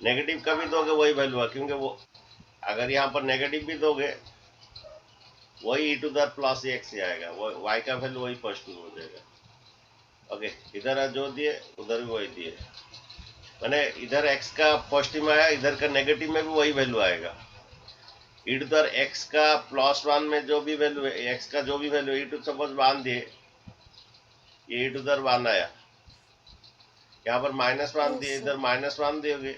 नेगेटिव का भी दोगे वही वैल्यू है, क्योंकि वो अगर यहाँ पर नेगेटिव भी दोगे वही e to the plus X ही आएगा, वो y का वैल्यू वही पॉजिटिव हो जाएगा। ओके, इधर जो दिए उधर भी वही दिए, मैंने इधर x का पॉजिटिव आया, इधर का नेगेटिव में भी वही वैल्यू आएगा। e टू द x का प्लस 1 में जो भी वैल्यू है, x का जो भी वैल्यू e टू सपोज 1 दिए, ये e टू द 1 आया, यहाँ पर -1 दिए, इधर -1 दोगे,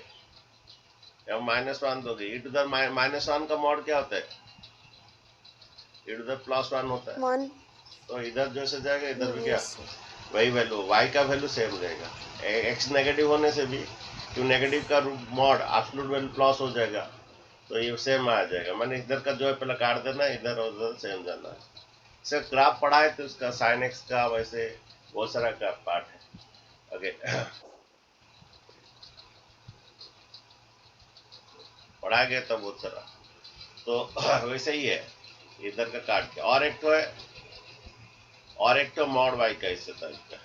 यहाँ -1 दोगे, e टू द -1 का मॉड क्या होता है, e टू द प्लस 1 होता है, 1 तो इधर जैसे जाएगा इधर भी क्या यस वही वैल्यू, y का वैल्यू सेम रहेगा। x नेगेटिव होने से भी, क्यों नेगेटिव का मॉड एब्सोल्यूट वैल्यू प्लस हो जाएगा, तो ये सेम आ जाएगा। मैंने इधर का जो है पहले काट देना, इधर और उधर सेम जाना है। इसका ग्राफ पढ़ा है तो इसका साइन एक्स का वैसे बहुत सारा का पार्ट है। ओके, पढ़ा गया था बहुत सारा, तो वैसे ही है इधर का काट के। और एक तो है, और एक तो मॉड वाई का इस तरीका,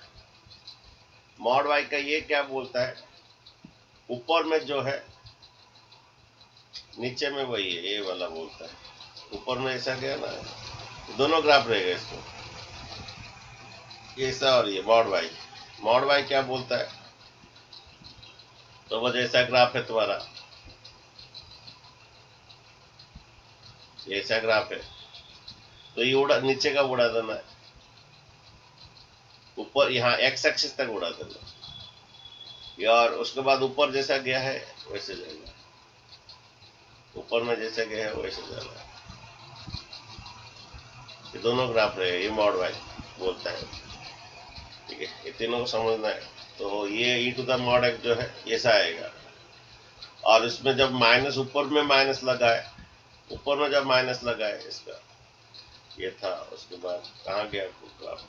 मॉड वाई का ये क्या बोलता है, ऊपर में जो है नीचे में वही है, ये वाला बोलता है। ऊपर में ऐसा क्या ना, दोनों ग्राफ रहेगा इसको, ये ऐसा और ये मॉड वाई। मॉड वाई क्या बोलता है, तो वो जैसा ग्राफ है तुम्हारा, ये ऐसा ग्राफ है, तो ये उड़ा नीचे का उड़ा देना है, ऊपर यहाँ एक्स एक्सिस तक उड़ा देना, और उसके बाद ऊपर जैसा गया है वैसे जाएगा, ऊपर में जैसा गया है वैसे जाना है। ये दोनों ग्राफ रहे, ये मॉड वाई बोलता है। ठीक है, ये तीनों को समझना है। तो ये ई टू द मॉड एक्स जो है ऐसा आएगा, और इसमें जब माइनस ऊपर में माइनस लगा है, ऊपर में जब माइनस लगा है इसका, ये था, उसके बाद कहाँ गया ग्राफ,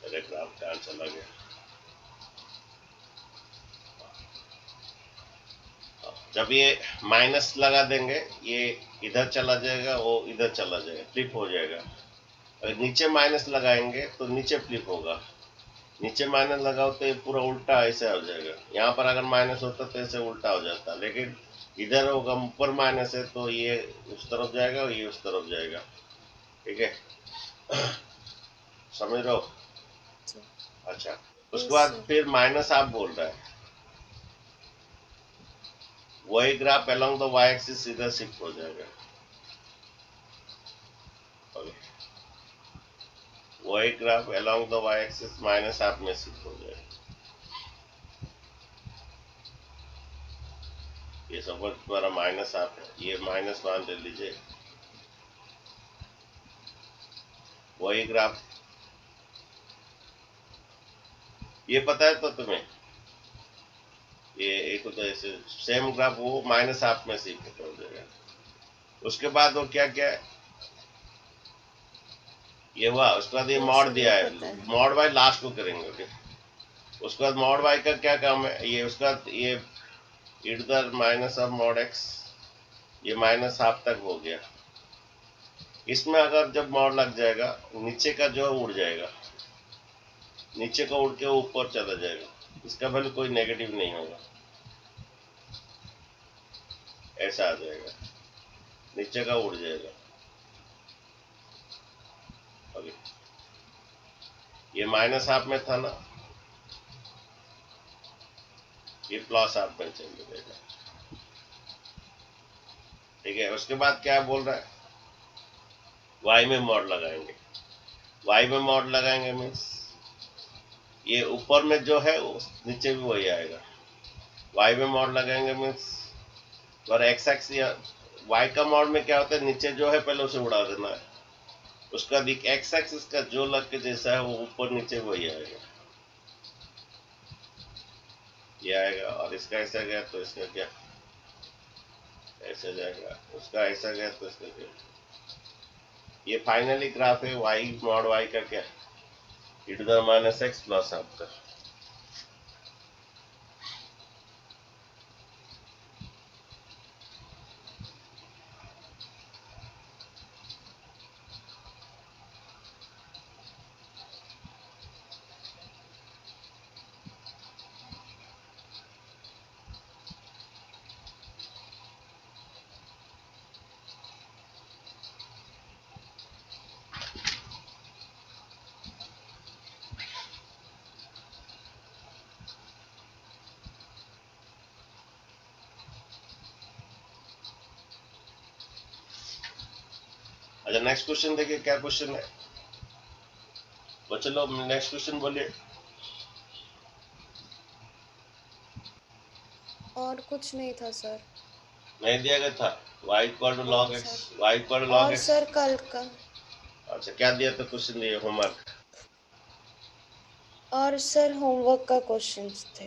अरे ग्राफ कहाँ चला गया, जब ये माइनस लगा देंगे ये इधर चला जाएगा, वो इधर चला जाएगा, फ्लिप हो जाएगा। अगर नीचे माइनस लगाएंगे तो नीचे फ्लिप होगा, नीचे माइनस लगाओ तो ये पूरा उल्टा ऐसे हो जाएगा। यहाँ पर अगर माइनस होता तो ऐसे उल्टा हो जाता, लेकिन इधर होगा ऊपर माइनस है तो ये उस तरफ जाएगा और ये उस तरफ जाएगा। ठीक है, समझ रहे हो? अच्छा, उसके बाद फिर माइनस आप बोल रहा है, वही graph along the y axis इधर शिफ्ट हो जाएगा। वही graph along the y axis minus आप में शिफ्ट हो जाएगा। ये सपोज तुम्हारा माइनस आप है, ये -1 ले लीजिए, वही ग्राफ, ये पता है तो तुम्हें, ये एक तो ऐसे सेम ग्राफ वो माइनस आप में शिफ्ट हो जाएगा। उसके बाद वो क्या क्या है, ये हुआ, उसके बाद ये मॉड दिया है, मॉड वाई लास्ट को करेंगे। ओके, उसके बाद मॉड वाई का क्या काम है, ये उसका ये e to the minus of mod x, ये -1/2 तक हो गया, इसमें अगर जब मॉड लग जाएगा, नीचे का जो है उड़ जाएगा, नीचे का उड़ के ऊपर चला जाएगा, इसका वैल्यू कोई नेगेटिव नहीं होगा, ऐसा आ जाएगा, नीचे का उड़ जाएगा। ओके, ये माइनस हाफ में था ना, ये प्लस हाफ में चल जाएगा। ठीक है, उसके बाद क्या बोल रहा है, वाई में मॉड लगाएंगे। वाई में मॉड लगाएंगे मीन्स ये ऊपर में जो है नीचे भी वही आएगा। वाई में मॉड लगाएंगे मीन्स और एक्स एक्स या वाई का मॉड में क्या होता है, नीचे जो है पहले उसे उड़ा देना है, उसका दिख एक्स एक्सिस का जो लग के जैसा है वो ऊपर नीचे वही आएगा, ये आएगा। और इसका ऐसा गया तो इसका क्या ऐसा जाएगा, उसका ऐसा गया तो इसका क्या। ये फाइनली ग्राफ है वाई मॉड वाई का क्या, e to the minus x plus आपका। अच्छा, नेक्स्ट क्वेश्चन देखिए, क्या क्वेश्चन है, वो चलो नेक्स्ट क्वेश्चन बोलिए। और कुछ नहीं था सर। नहीं दिया गया था, y इक्वल टू लॉग नहीं x, sir. y equal to log और एक्स। सर कल का, अच्छा, क्या दिया था क्वेश्चन, दिए होमवर्क, और सर होमवर्क का क्वेश्चंस थे।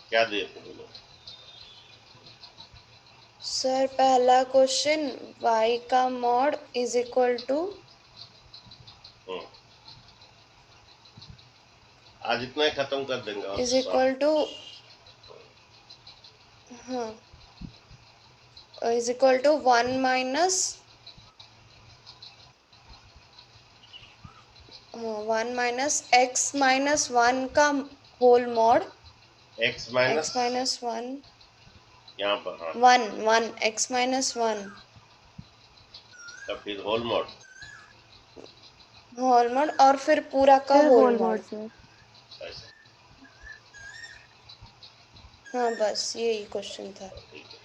क्या दिए थे बोलो। सर पहला क्वेश्चन y का मॉड इज इक्वल टू, आज इतना ही खत्म कर देंगे और इज इक्वल टू, हाँ, इज इक्वल टू 1 माइनस 1 का whole mod, x minus x minus 1, यहाँ पर, हाँ, 1 x माइनस 1 तब फिर होल मॉड, होल मॉड, और फिर पूरा का फिर whole whole mod. Mod sir. ऐसा। हाँ बस यही क्वेश्चन था। ठीक है,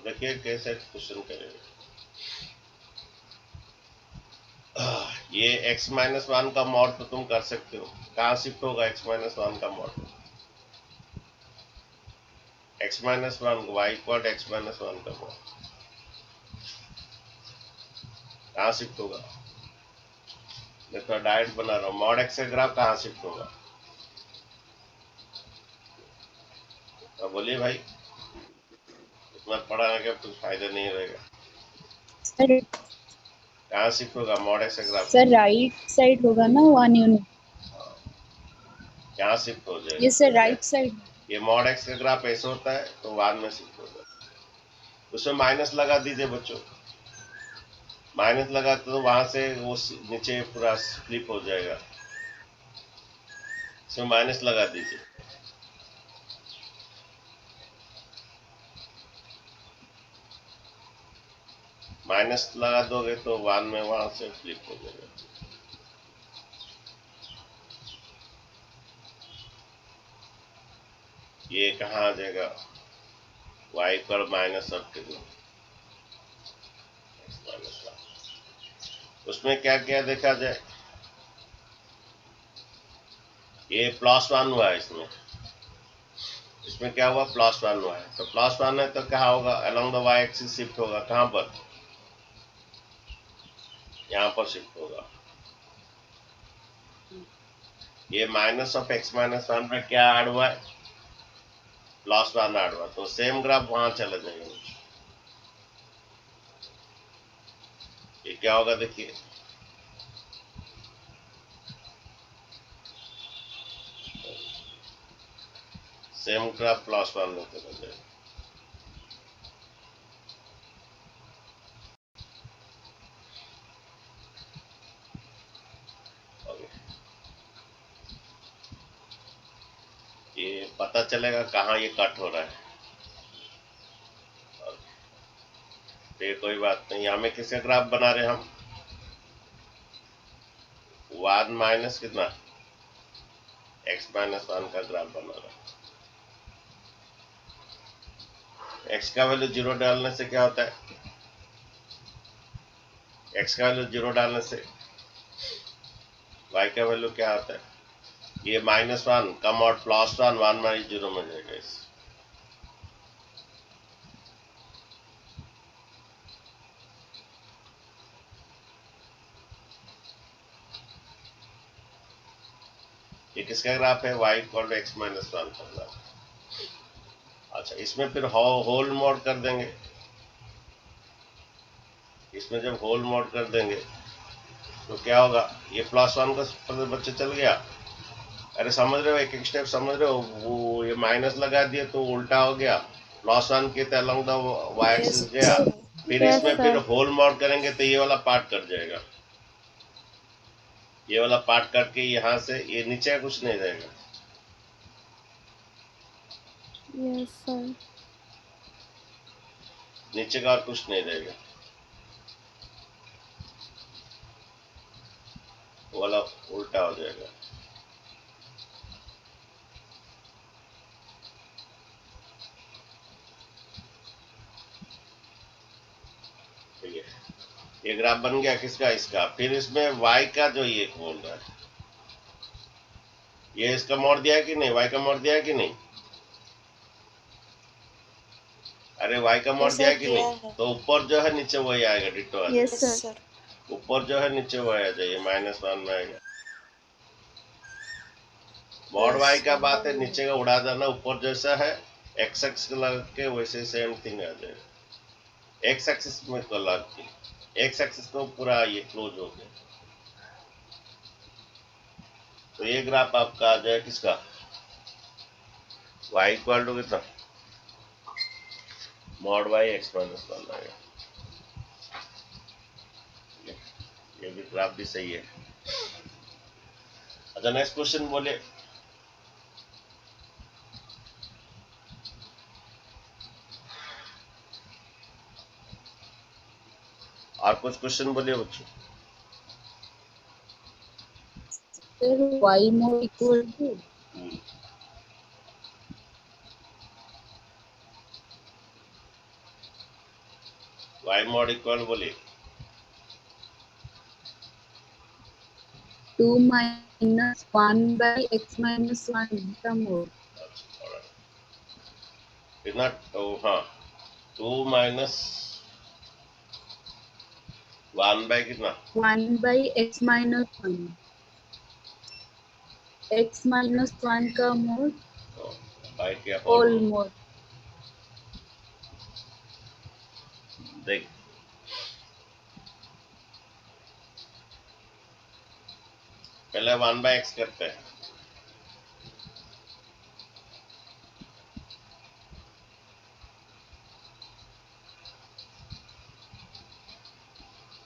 देखिए कैसे क्वेश्चन करेंगे। ये x माइनस 1 का मॉड तो तुम कर सकते हो, कहाँ शिफ्ट होगा x माइनस 1 का mod, x minus 1 y equal x minus 1 का मॉड कहाँ शिफ्ट होगा। मैं थोड़ा डायरेक्ट बना रहा हूँ, मॉड एक्स का ग्राफ कहाँ शिफ्ट होगा, तो बोलिए भाई, इतना पढ़ाने का कुछ फायदा नहीं रहेगा। सर कहाँ शिफ्ट होगा मॉड एक्स का ग्राफ, सर राइट साइड होगा ना 1 यूनिट, यहाँ शिफ्ट हो ये जाएगा। Sir right side. ये मॉड एक्स का ग्राफ ऐसे होता है तो 1 में शिफ्ट हो जाएगा, उसमें माइनस लगा दीजिए बच्चों, माइनस लगा तो वहां से वो नीचे पूरा फ्लिप हो जाएगा, इसमें माइनस लगा दीजिए, माइनस लगा दोगे तो 1 में वहां से फ्लिप हो जाएगा। ये कहाँ आ जाएगा, y पर माइनस सब के दो, उसमें क्या क्या देखा जाए, ये प्लस 1 हुआ है, इसमें क्या हुआ, प्लस 1 हुआ है, तो प्लस 1 है तो क्या होगा, along the y axis shift होगा, कहाँ पर, यहाँ पर शिफ्ट होगा। ये माइनस ऑफ x माइनस 1 में क्या ऐड हुआ है, प्लस 1 ऐड हुआ, तो सेम ग्राफ वहां चला जाएगा। ये क्या होगा देखिए, सेम ग्राफ प्लस 1 में चला जाएगा। पता चलेगा कहाँ ये कट हो रहा है। तो ये कोई बात नहीं, हमें किसका ग्राफ बना रहे हम? 1 माइनस कितना, x माइनस 1 का ग्राफ बना रहा है। x का वैल्यू 0 डालने से क्या होता है? x का वैल्यू 0 डालने से y का वैल्यू क्या होता है? ये -1 कम और +1 1 माइनस 0 में जाएगा। इस ये किसका ग्राफ है? y equal to x minus 1 का ग्राफ। अच्छा, इसमें फिर होल मोड कर देंगे। इसमें जब होल मोड कर देंगे तो क्या होगा? ये +1 का बच्चे चल गया। अरे समझ रहे हो, एक एक स्टेप समझ रहे हो? वो ये माइनस लगा दिए तो उल्टा हो गया, +1 के along the y yes axis गया। सर। फिर Yes, इसमें फिर sir. होल मोड करेंगे तो ये वाला पार्ट कट जाएगा। ये वाला पार्ट कट के यहाँ से ये नीचे कुछ नहीं रहेगा। Yes, sir. नीचे का और कुछ नहीं रहेगा, वो वाला उल्टा हो जाएगा। ठीक है, ये ग्राफ बन गया किसका? इसका। फिर इसमें y का जो ये बोल रहा है, ये इसका मोड़ दिया है कि नहीं? y का मोड़ दिया है कि नहीं? अरे y का मोड़ यस दिया है सर, कि दिया नहीं? है। तो ऊपर जो है नीचे वही आएगा, डिट्टो आ Yes, जाएगा। Yes sir. सर। ऊपर जो है नीचे वही आ जाएगा, -1 में आएगा। मॉड y का बात है, नीचे का उड़ा देना, ऊपर जैसा है x एक्सिस लग के वैसे सेम थिंग आ जाएगा। x एक्सिस में तो लग के x एक्सिस को पूरा ये क्लोज हो गया। तो ये ग्राफ आपका आ जाए किसका? y इक्वल टू कितना? मॉड y x माइनस 1 आएगा। ये भी ग्राफ भी सही है। अच्छा, नेक्स्ट क्वेश्चन बोले। और कुछ क्वेश्चन बोलिए बच्चों। Sir, y mod equal to y mod equal बोलिए। 2 minus 1 by x minus 1 का mod. कितना? तो हाँ, 2 माइनस 1 बाय कितना? 1 by x minus 1. x minus 1 का mod बाय क्या? whole mod. देख, पहले 1 बाय x करते हैं।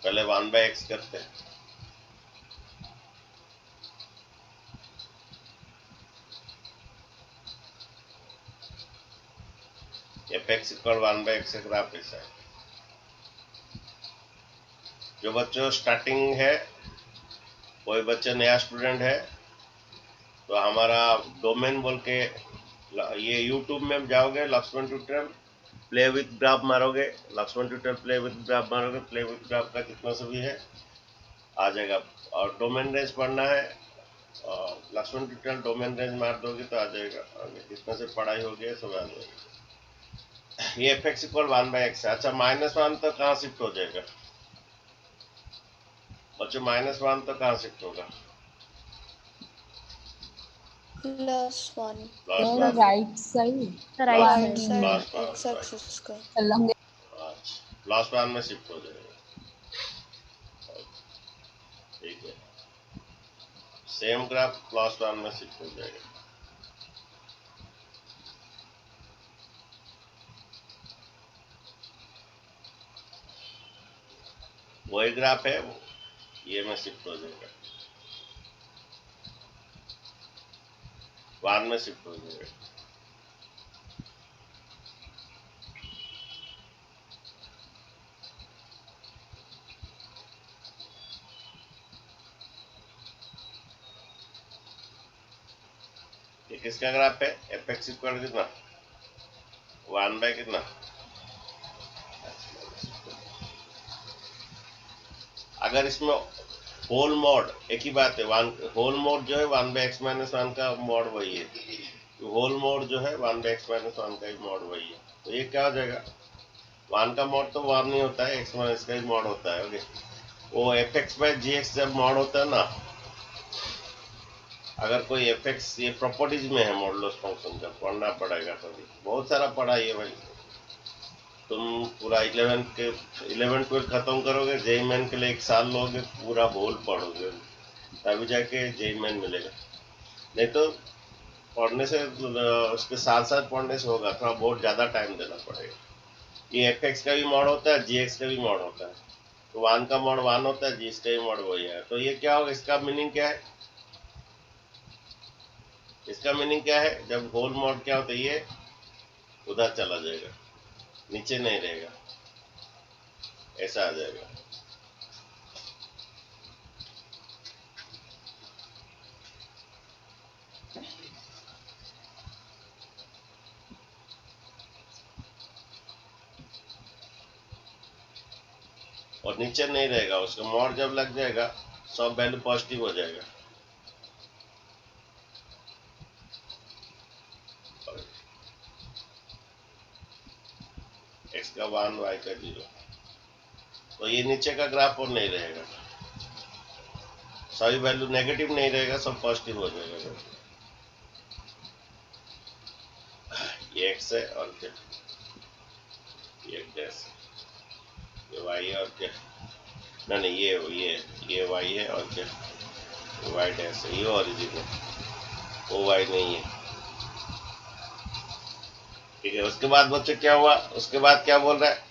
पहले 1 बाय x करते हैं। F x equal 1 by x का ग्राफ ऐसा है। जो बच्चों स्टार्टिंग है, कोई बच्चा नया स्टूडेंट है, तो हमारा डोमेन बोल के ये यूट्यूब में जाओगे, Lakshman tutorial play with graph मारोगे, Lakshman tutorial play with graph मारोगे, प्ले विथ ग्राफ का जितना सभी है आ जाएगा। और डोमेन रेंज पढ़ना है, लक्ष्मण ट्यूटोरियल डोमेन रेंज मार दोगे तो आ जाएगा। आगे जितना से पढ़ाई हो गया सब आ जाएगा। ये f x equal 1 by x है। अच्छा, -1 तो कहाँ शिफ्ट हो जाएगा बच्चों? -1 तो कहाँ शिफ्ट होगा? +1 plus Sir, 1 right side. The right right side. Side plus 1 x axis का। Along +1 में शिफ्ट हो जाएगा। ठीक है, सेम ग्राफ +1 में शिफ्ट हो जाएगा। वही ग्राफ है, ये में शिफ्ट हो जाएगा, 1 में शिफ्ट हो जाएगा। ये किसका ग्राफ है? एफ एक्स इक्वल कितना, 1 बाय कितना, अगर इसमें होल मॉड एक ही बात है, वन होल मॉड जो है 1 बाय एक्स माइनस 1 का मॉड वही है, तो होल मॉड जो है 1 बाय एक्स माइनस 1 का ही मॉड वही है, तो ये क्या हो जाएगा, 1 का मॉड तो 1 नहीं होता है, एक्स माइनस का ही मॉड होता है। ओके, वो एफ एक्स बाय जी एक्स जब मॉड होता है ना, अगर कोई एफ एक्स, ये प्रॉपर्टीज में है मॉडुलस फंक्शन का, पढ़ना पड़ेगा कभी, बहुत सारा पढ़ा ये भाई, तुम पूरा 11 12 खत्म करोगे, जेई मेन के लिए 1 साल लोगे, पूरा होल पढ़ोगे, तभी जाके जेई मेन मिलेगा, नहीं तो पढ़ने से उसके साथ साथ पढ़ने से होगा, थोड़ा बहुत ज़्यादा टाइम देना पड़ेगा। ये एफ एक्स का भी मॉड होता है, जी एक्स का भी मॉड होता है, तो 1 का मॉड 1 होता है, जी एक्स का भी मॉड वही है, तो ये क्या होगा, इसका मीनिंग क्या है, इसका मीनिंग क्या है, जब होल मॉड क्या होता है, ये उधर चला जाएगा, नीचे नहीं रहेगा, ऐसा आ जाएगा। और नीचे नहीं रहेगा, उसका मॉड जब लग जाएगा सब वैल्यू पॉजिटिव हो जाएगा। एक्स का 1 वाई का 0, तो ये नीचे का ग्राफ और नहीं रहेगा, सभी वैल्यू नेगेटिव नहीं रहेगा, सब पॉजिटिव हो जाएगा। ये एक्स है और क्या, ये डैश, ये वाई है और क्या, नहीं नहीं ये वाई है और क्या, वाई डैश है, ये ओरिजिन है, वो वाई नहीं है। ठीक है, उसके बाद बच्चों क्या हुआ, उसके बाद क्या बोल रहा है,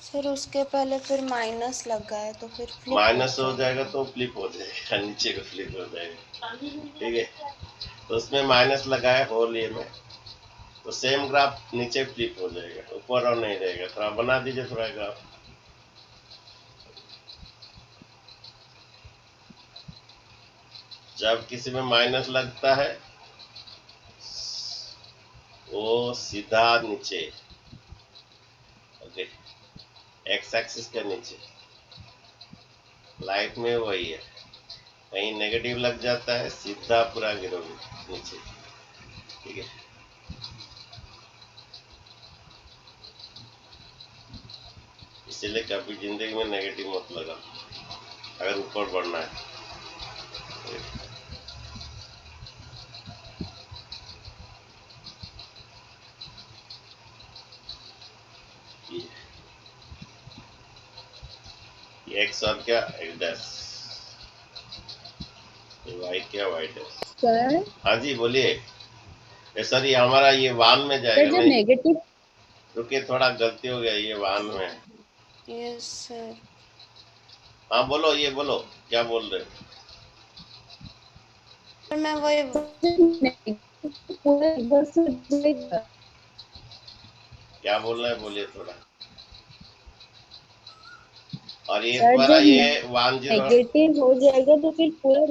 सर उसके पहले फिर माइनस लगा है तो फिर flip माइनस हो जाएगा। जाएगा तो फ्लिप हो जाएगा, नीचे को फ्लिप हो जाएगा। ठीक है, तो उसमें माइनस लगा है होल ये में, तो सेम ग्राफ नीचे फ्लिप हो जाएगा, ऊपर और नहीं रहेगा। थोड़ा बना दीजिए थोड़ा ग्राफ, जब किसी में माइनस लगता है वो सीधा नीचे, ओके, एक्स एक्सिस के नीचे, लाइफ में वही है, कहीं नेगेटिव लग जाता है सीधा पूरा गिरोगे नीचे। ठीक है, इसीलिए कभी जिंदगी में नेगेटिव मत लगा अगर ऊपर बढ़ना है। ये एक्स और क्या, एक्स डैश, वाई क्या, वाई डैश। सर हाँ जी बोलिए। सर ये हमारा ये वान में सर जाएगा, जब नहीं नेगेटिव रुकिए, थोड़ा गलती हो गया, ये वान में है। Yes sir. हाँ बोलो, ये बोलो क्या बोल रहे हो? मैं वही पूरा रिवर्स हो जाएगा। क्या बोल रहे हैं, बोलिए थोड़ा। और ये सर तुम्हारा जब ये 10, नेगेटिव हो जाएगा तो फिर पूरा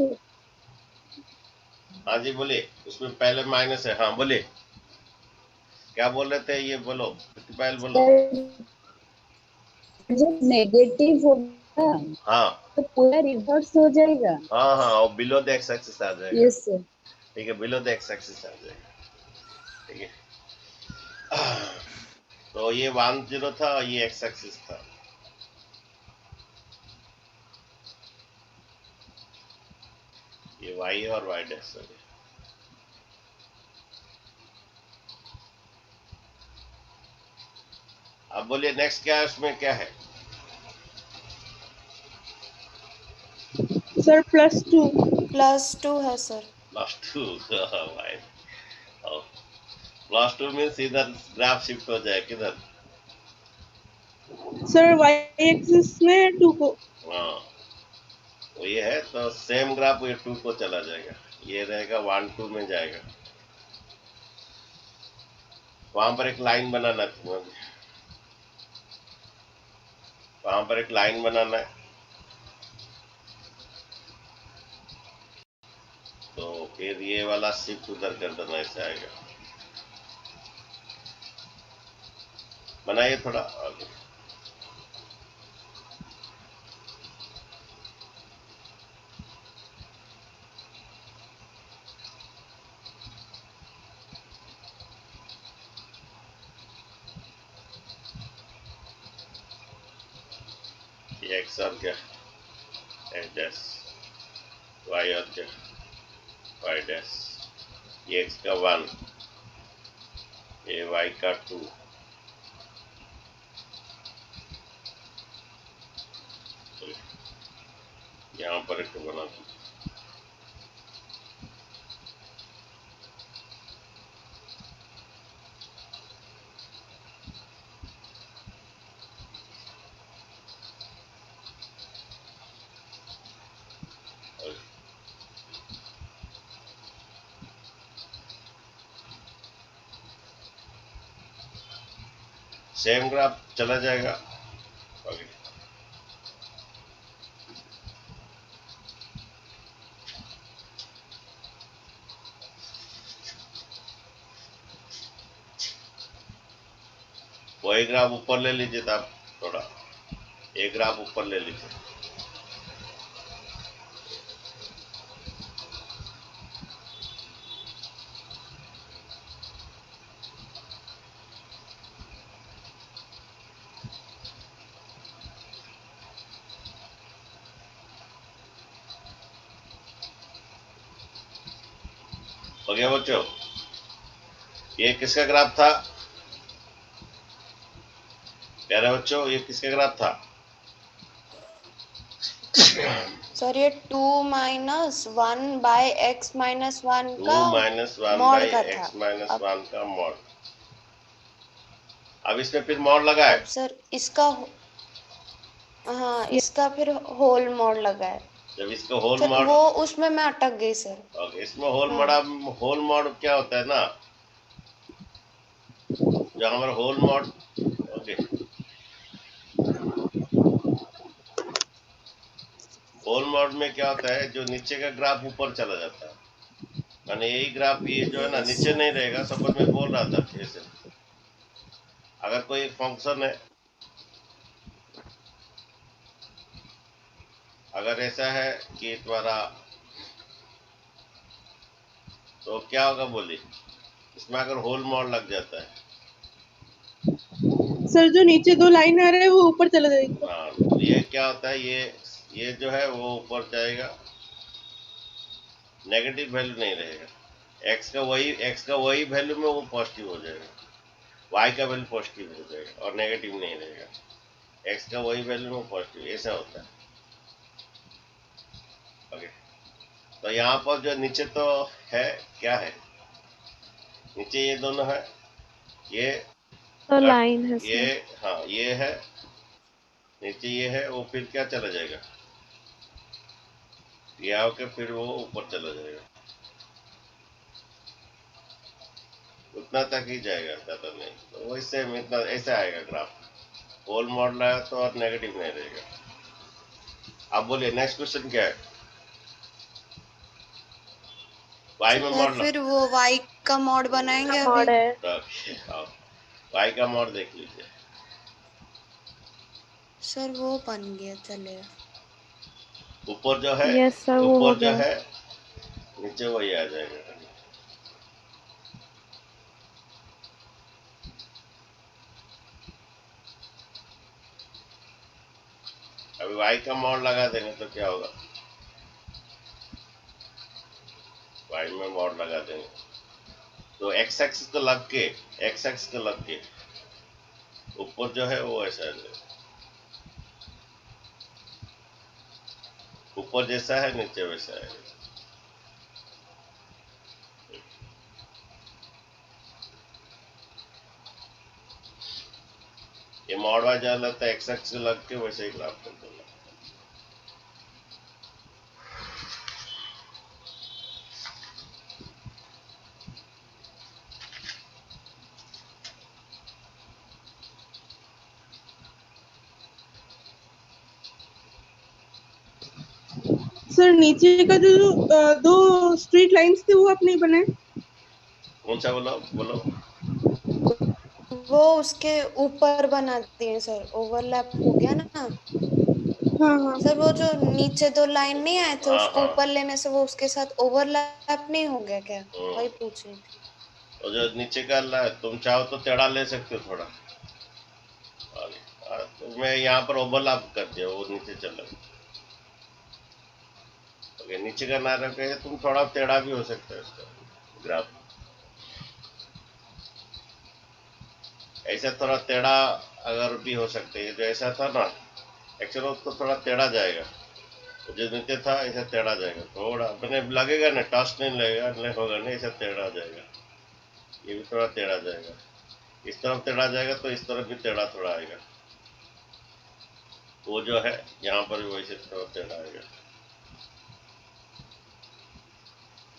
हाँ जी बोलिए, उसमें पहले माइनस है, हाँ बोलिए क्या बोल रहे थे, ये बोलो पहले बोलो। सर जब नेगेटिव होगा हाँ तो पूरा रिवर्स हो जाएगा। हाँ हाँ, और बिलो द एक्स एक्सिस आ जाएगा। Yes sir. ठीक है, बिलो द एक्स एक्सिस आ जाएगा। ठीक है, तो ये 10 था, ये एक्स एक्सिस था। ये वाई और वाई डैश है। अब बोलिए नेक्स्ट क्या है, उसमें क्या है? सर +2। +2 है सर। +2 भाई, +2 मीन्स इधर ग्राफ शिफ्ट हो जाए किधर, सर y एक्सिस में 2 को। हाँ वो ये है, तो सेम ग्राफ ये 2 को चला जाएगा, ये रहेगा 1 2 में जाएगा। वहां पर एक लाइन बनाना है तुम्हें, वहां पर एक लाइन बनाना है, फिर ये वाला शिफ्ट उधर कर देना, ऐसे आएगा। बनाइए थोड़ा आगे। ये एक्स और क्या, एक्स डैश, वाई और क्या, वाई डैश। ये एक्स का 1, ये वाई का 2, यहाँ पर एक बना दूँ। सेम ग्राफ चला जाएगा आगे। वही ग्राफ ऊपर ले लीजिए, तो आप थोड़ा एक ग्राफ ऊपर ले लीजिए। हो गया बच्चों? ये किसका ग्राफ था प्यारे बच्चों? ये किसका ग्राफ था? सर ये 2 माइनस 1 बाय x माइनस 1 2 का माइनस 1 मॉड बाई का एक्स था। माइनस अब 1 का मॉड। अब इसमें फिर मॉड लगा है। अब सर इसका हाँ इसका फिर होल मॉड लगा है। जब इसका होल सर मॉड, वो उसमें मैं अटक गई सर। ओके, इसमें होल मॉड, हाँ होल मॉड क्या होता है ना, जो हमारा whole mod, okay, whole mod में क्या होता है, जो नीचे का ग्राफ ऊपर चला जाता है, माने यही ग्राफ ये जो है ना यस नीचे नहीं रहेगा। सपोज मैं बोल रहा था जैसे, अगर कोई एक फंक्शन है, अगर ऐसा है कि तुम्हारा, तो क्या होगा बोली, इसमें अगर होल मॉड लग जाता है, सर जो नीचे 2 लाइन आ रहा है वो ऊपर चला जाएगा। हाँ, तो ये क्या होता है, ये जो है वो ऊपर जाएगा, नेगेटिव वैल्यू नहीं रहेगा। एक्स का वही वैल्यू में वो पॉजिटिव हो जाएगा, वाई का वैल्यू पॉजिटिव हो जाएगा और नेगेटिव नहीं रहेगा। एक्स का वही वैल्यू में पॉजिटिव, ऐसा होता है। ओके, तो यहाँ पर जो नीचे तो है, क्या है नीचे, ये दोनों है, ये तो कट, लाइन है ये, सर। हाँ ये है, नीचे ये है, वो फिर क्या चला जाएगा, ये आके फिर वो ऊपर चला जाएगा, उतना तक ही जाएगा, ज्यादा नहीं। तो वैसे इतना ऐसा आएगा ग्राफ। होल मॉडल है तो और नेगेटिव नहीं रहेगा। आप बोलिए नेक्स्ट क्वेश्चन क्या है? वाई में सर मॉडल, फिर वो y का मॉड बनाएंगे अभी। मॉड है। तो वाई का मॉड देख लीजिए। सर वो बन गया चलेगा। ऊपर जो है, यस सर वो हो ऊपर जो गया। है, नीचे वही आ जाएगा। अभी वाई का मॉड लगा देंगे तो क्या होगा, वाई में मॉड लगा देंगे तो एक्स एक्सिस को लग के, एक्स एक्सिस को लग के ऊपर जो है वो ऐसा आ जाएगा, ऊपर जैसा है नीचे वैसा है। ये मॉड वाइज जा लगता है, एक्स एक्सिस लग के वैसे ही ग्राफ कर देना। सर नीचे का जो दो स्ट्रेट लाइंस थे वो आप नहीं बनाए? कौन सा बोलो बोलो? वो उसके ऊपर बना दिए सर, ओवरलैप हो गया ना हाँ हाँ सर। वो जो नीचे दो लाइन नहीं आए थे, हाँ उसको हाँ। ऊपर लेने से वो उसके साथ ओवरलैप नहीं हो गया क्या? वही पूछ रही थी। और जो नीचे का तुम चाहो तो टेढ़ा ले सकते हो थोड़ा। तो मैं यहाँ पर ओवरलैप कर दिया, वो नीचे चला। ओके, नीचे का ना रखे तुम, थोड़ा टेढ़ा भी हो सकता है इसका ग्राफ। ऐसा थोड़ा टेढ़ा अगर भी हो सकते है, जो ऐसा था ना एक्चुअली तो थोड़ा टेढ़ा जाएगा, जो नीचे था ऐसा टेढ़ा जाएगा, थोड़ा मैंने लगेगा ना, टच नहीं लगेगा, नहीं होगा नहीं, ऐसा टेढ़ा जाएगा। ये भी थोड़ा टेढ़ा जाएगा, इस तरफ टेढ़ा जाएगा तो इस तरफ भी टेढ़ा थोड़ा आएगा। वो जो है यहाँ पर भी वैसे थोड़ा टेढ़ा आएगा,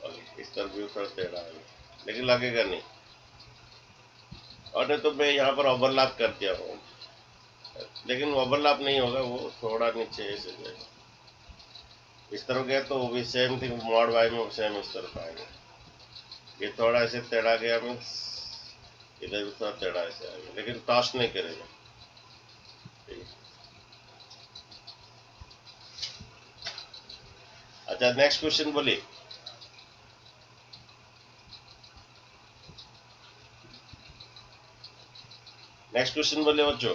और इस तरफ भी थोड़ा टेढ़ा आएगा, लेकिन लगेगा नहीं। और नहीं तो मैं यहाँ पर ओवरलैप कर दिया हूँ, लेकिन ओवरलैप नहीं होगा, वो थोड़ा नीचे ऐसे जाएगा। इस तरफ गया तो वो भी सेम थिंग, मॉड वाई में सेम इस तरफ आएगा। ये थोड़ा ऐसे टेढ़ा गया मीन्स इधर भी थोड़ा टेढ़ा ऐसे आएगा, लेकिन टॉस नहीं करेगा। अच्छा, नेक्स्ट क्वेश्चन बोलिए। नेक्स्ट क्वेश्चन बोलिए बच्चों।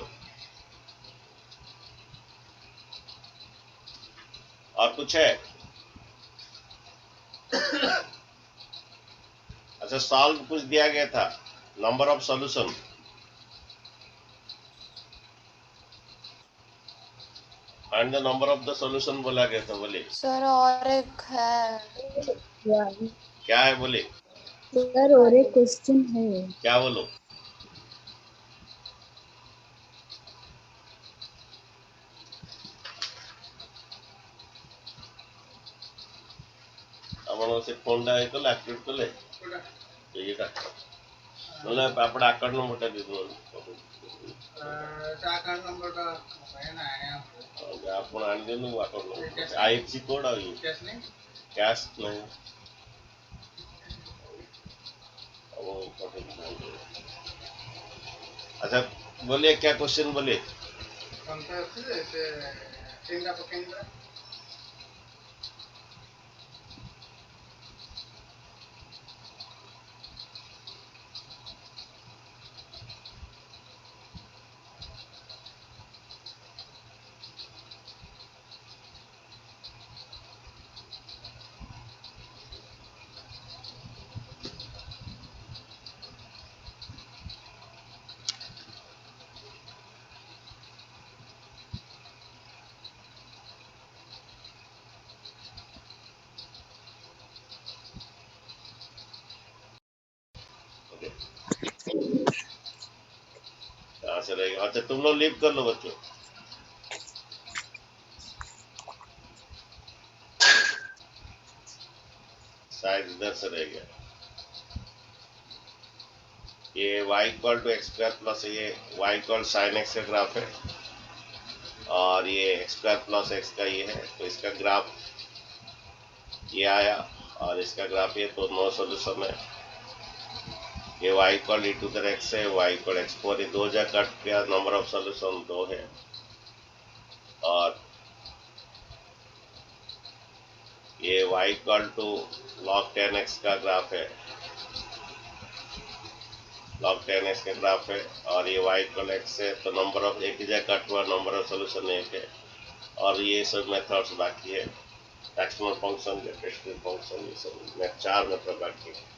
और कुछ है? अच्छा, सॉल्व कुछ दिया गया था, number of solution and the number of the solution बोला गया था, बोलिए सर और एक है। क्या है, बोलिए सर और एक क्वेश्चन है। क्या, बोलो। ଆପଣ ସେ ଫୋନଟା ଇଏ କଲେ ଆକ୍ଟିଭେଟ୍ କଲେ ଇଏଟା ନହେଲେ ଆପଣ ଆକାଉଣ୍ଟ ନମ୍ବରଟା ଦେଇଦେବେ। ଆପଣ ଆଣିଦିଅନ୍ତୁ, ମୁଁ ଆକାଉଣ୍ଟ ନମ୍ବର IFSC କୋଡ୍ ଆଉ ଇଏ କ୍ୟାସ୍ ନାହିଁ। अच्छा बोलिए, क्या क्वेश्चन बोलिए। कहाँ से रहेगा? अच्छा, तुम लोग लीव कर लो बच्चों। शायद इधर से रह गया। ये y equal to x square plus ये y इक्वल साइन एक्स का ग्राफ है, और ये एक्स स्क्वायर प्लस एक्स का ये है, तो इसका ग्राफ ये आया, और इसका ग्राफ ये, तो नो सोल्यूशन है। ये y equal to the x है, y इक्वल x4, ये 2 जा कट गया, नंबर ऑफ सोल्यूशन 2 है। और ये y equal to log 10x का ग्राफ है, log 10x का ग्राफ है, और ये y इक्वल x है, तो नंबर ऑफ एक ही जगह कट हुआ, नंबर ऑफ सोल्यूशन 1 है। और ये सब मेथड्स बाकी है, एक्सपोनेंशियल फंक्शन, टेस्टिंग फंक्शन, ये सब 4 मेथड बाकी है।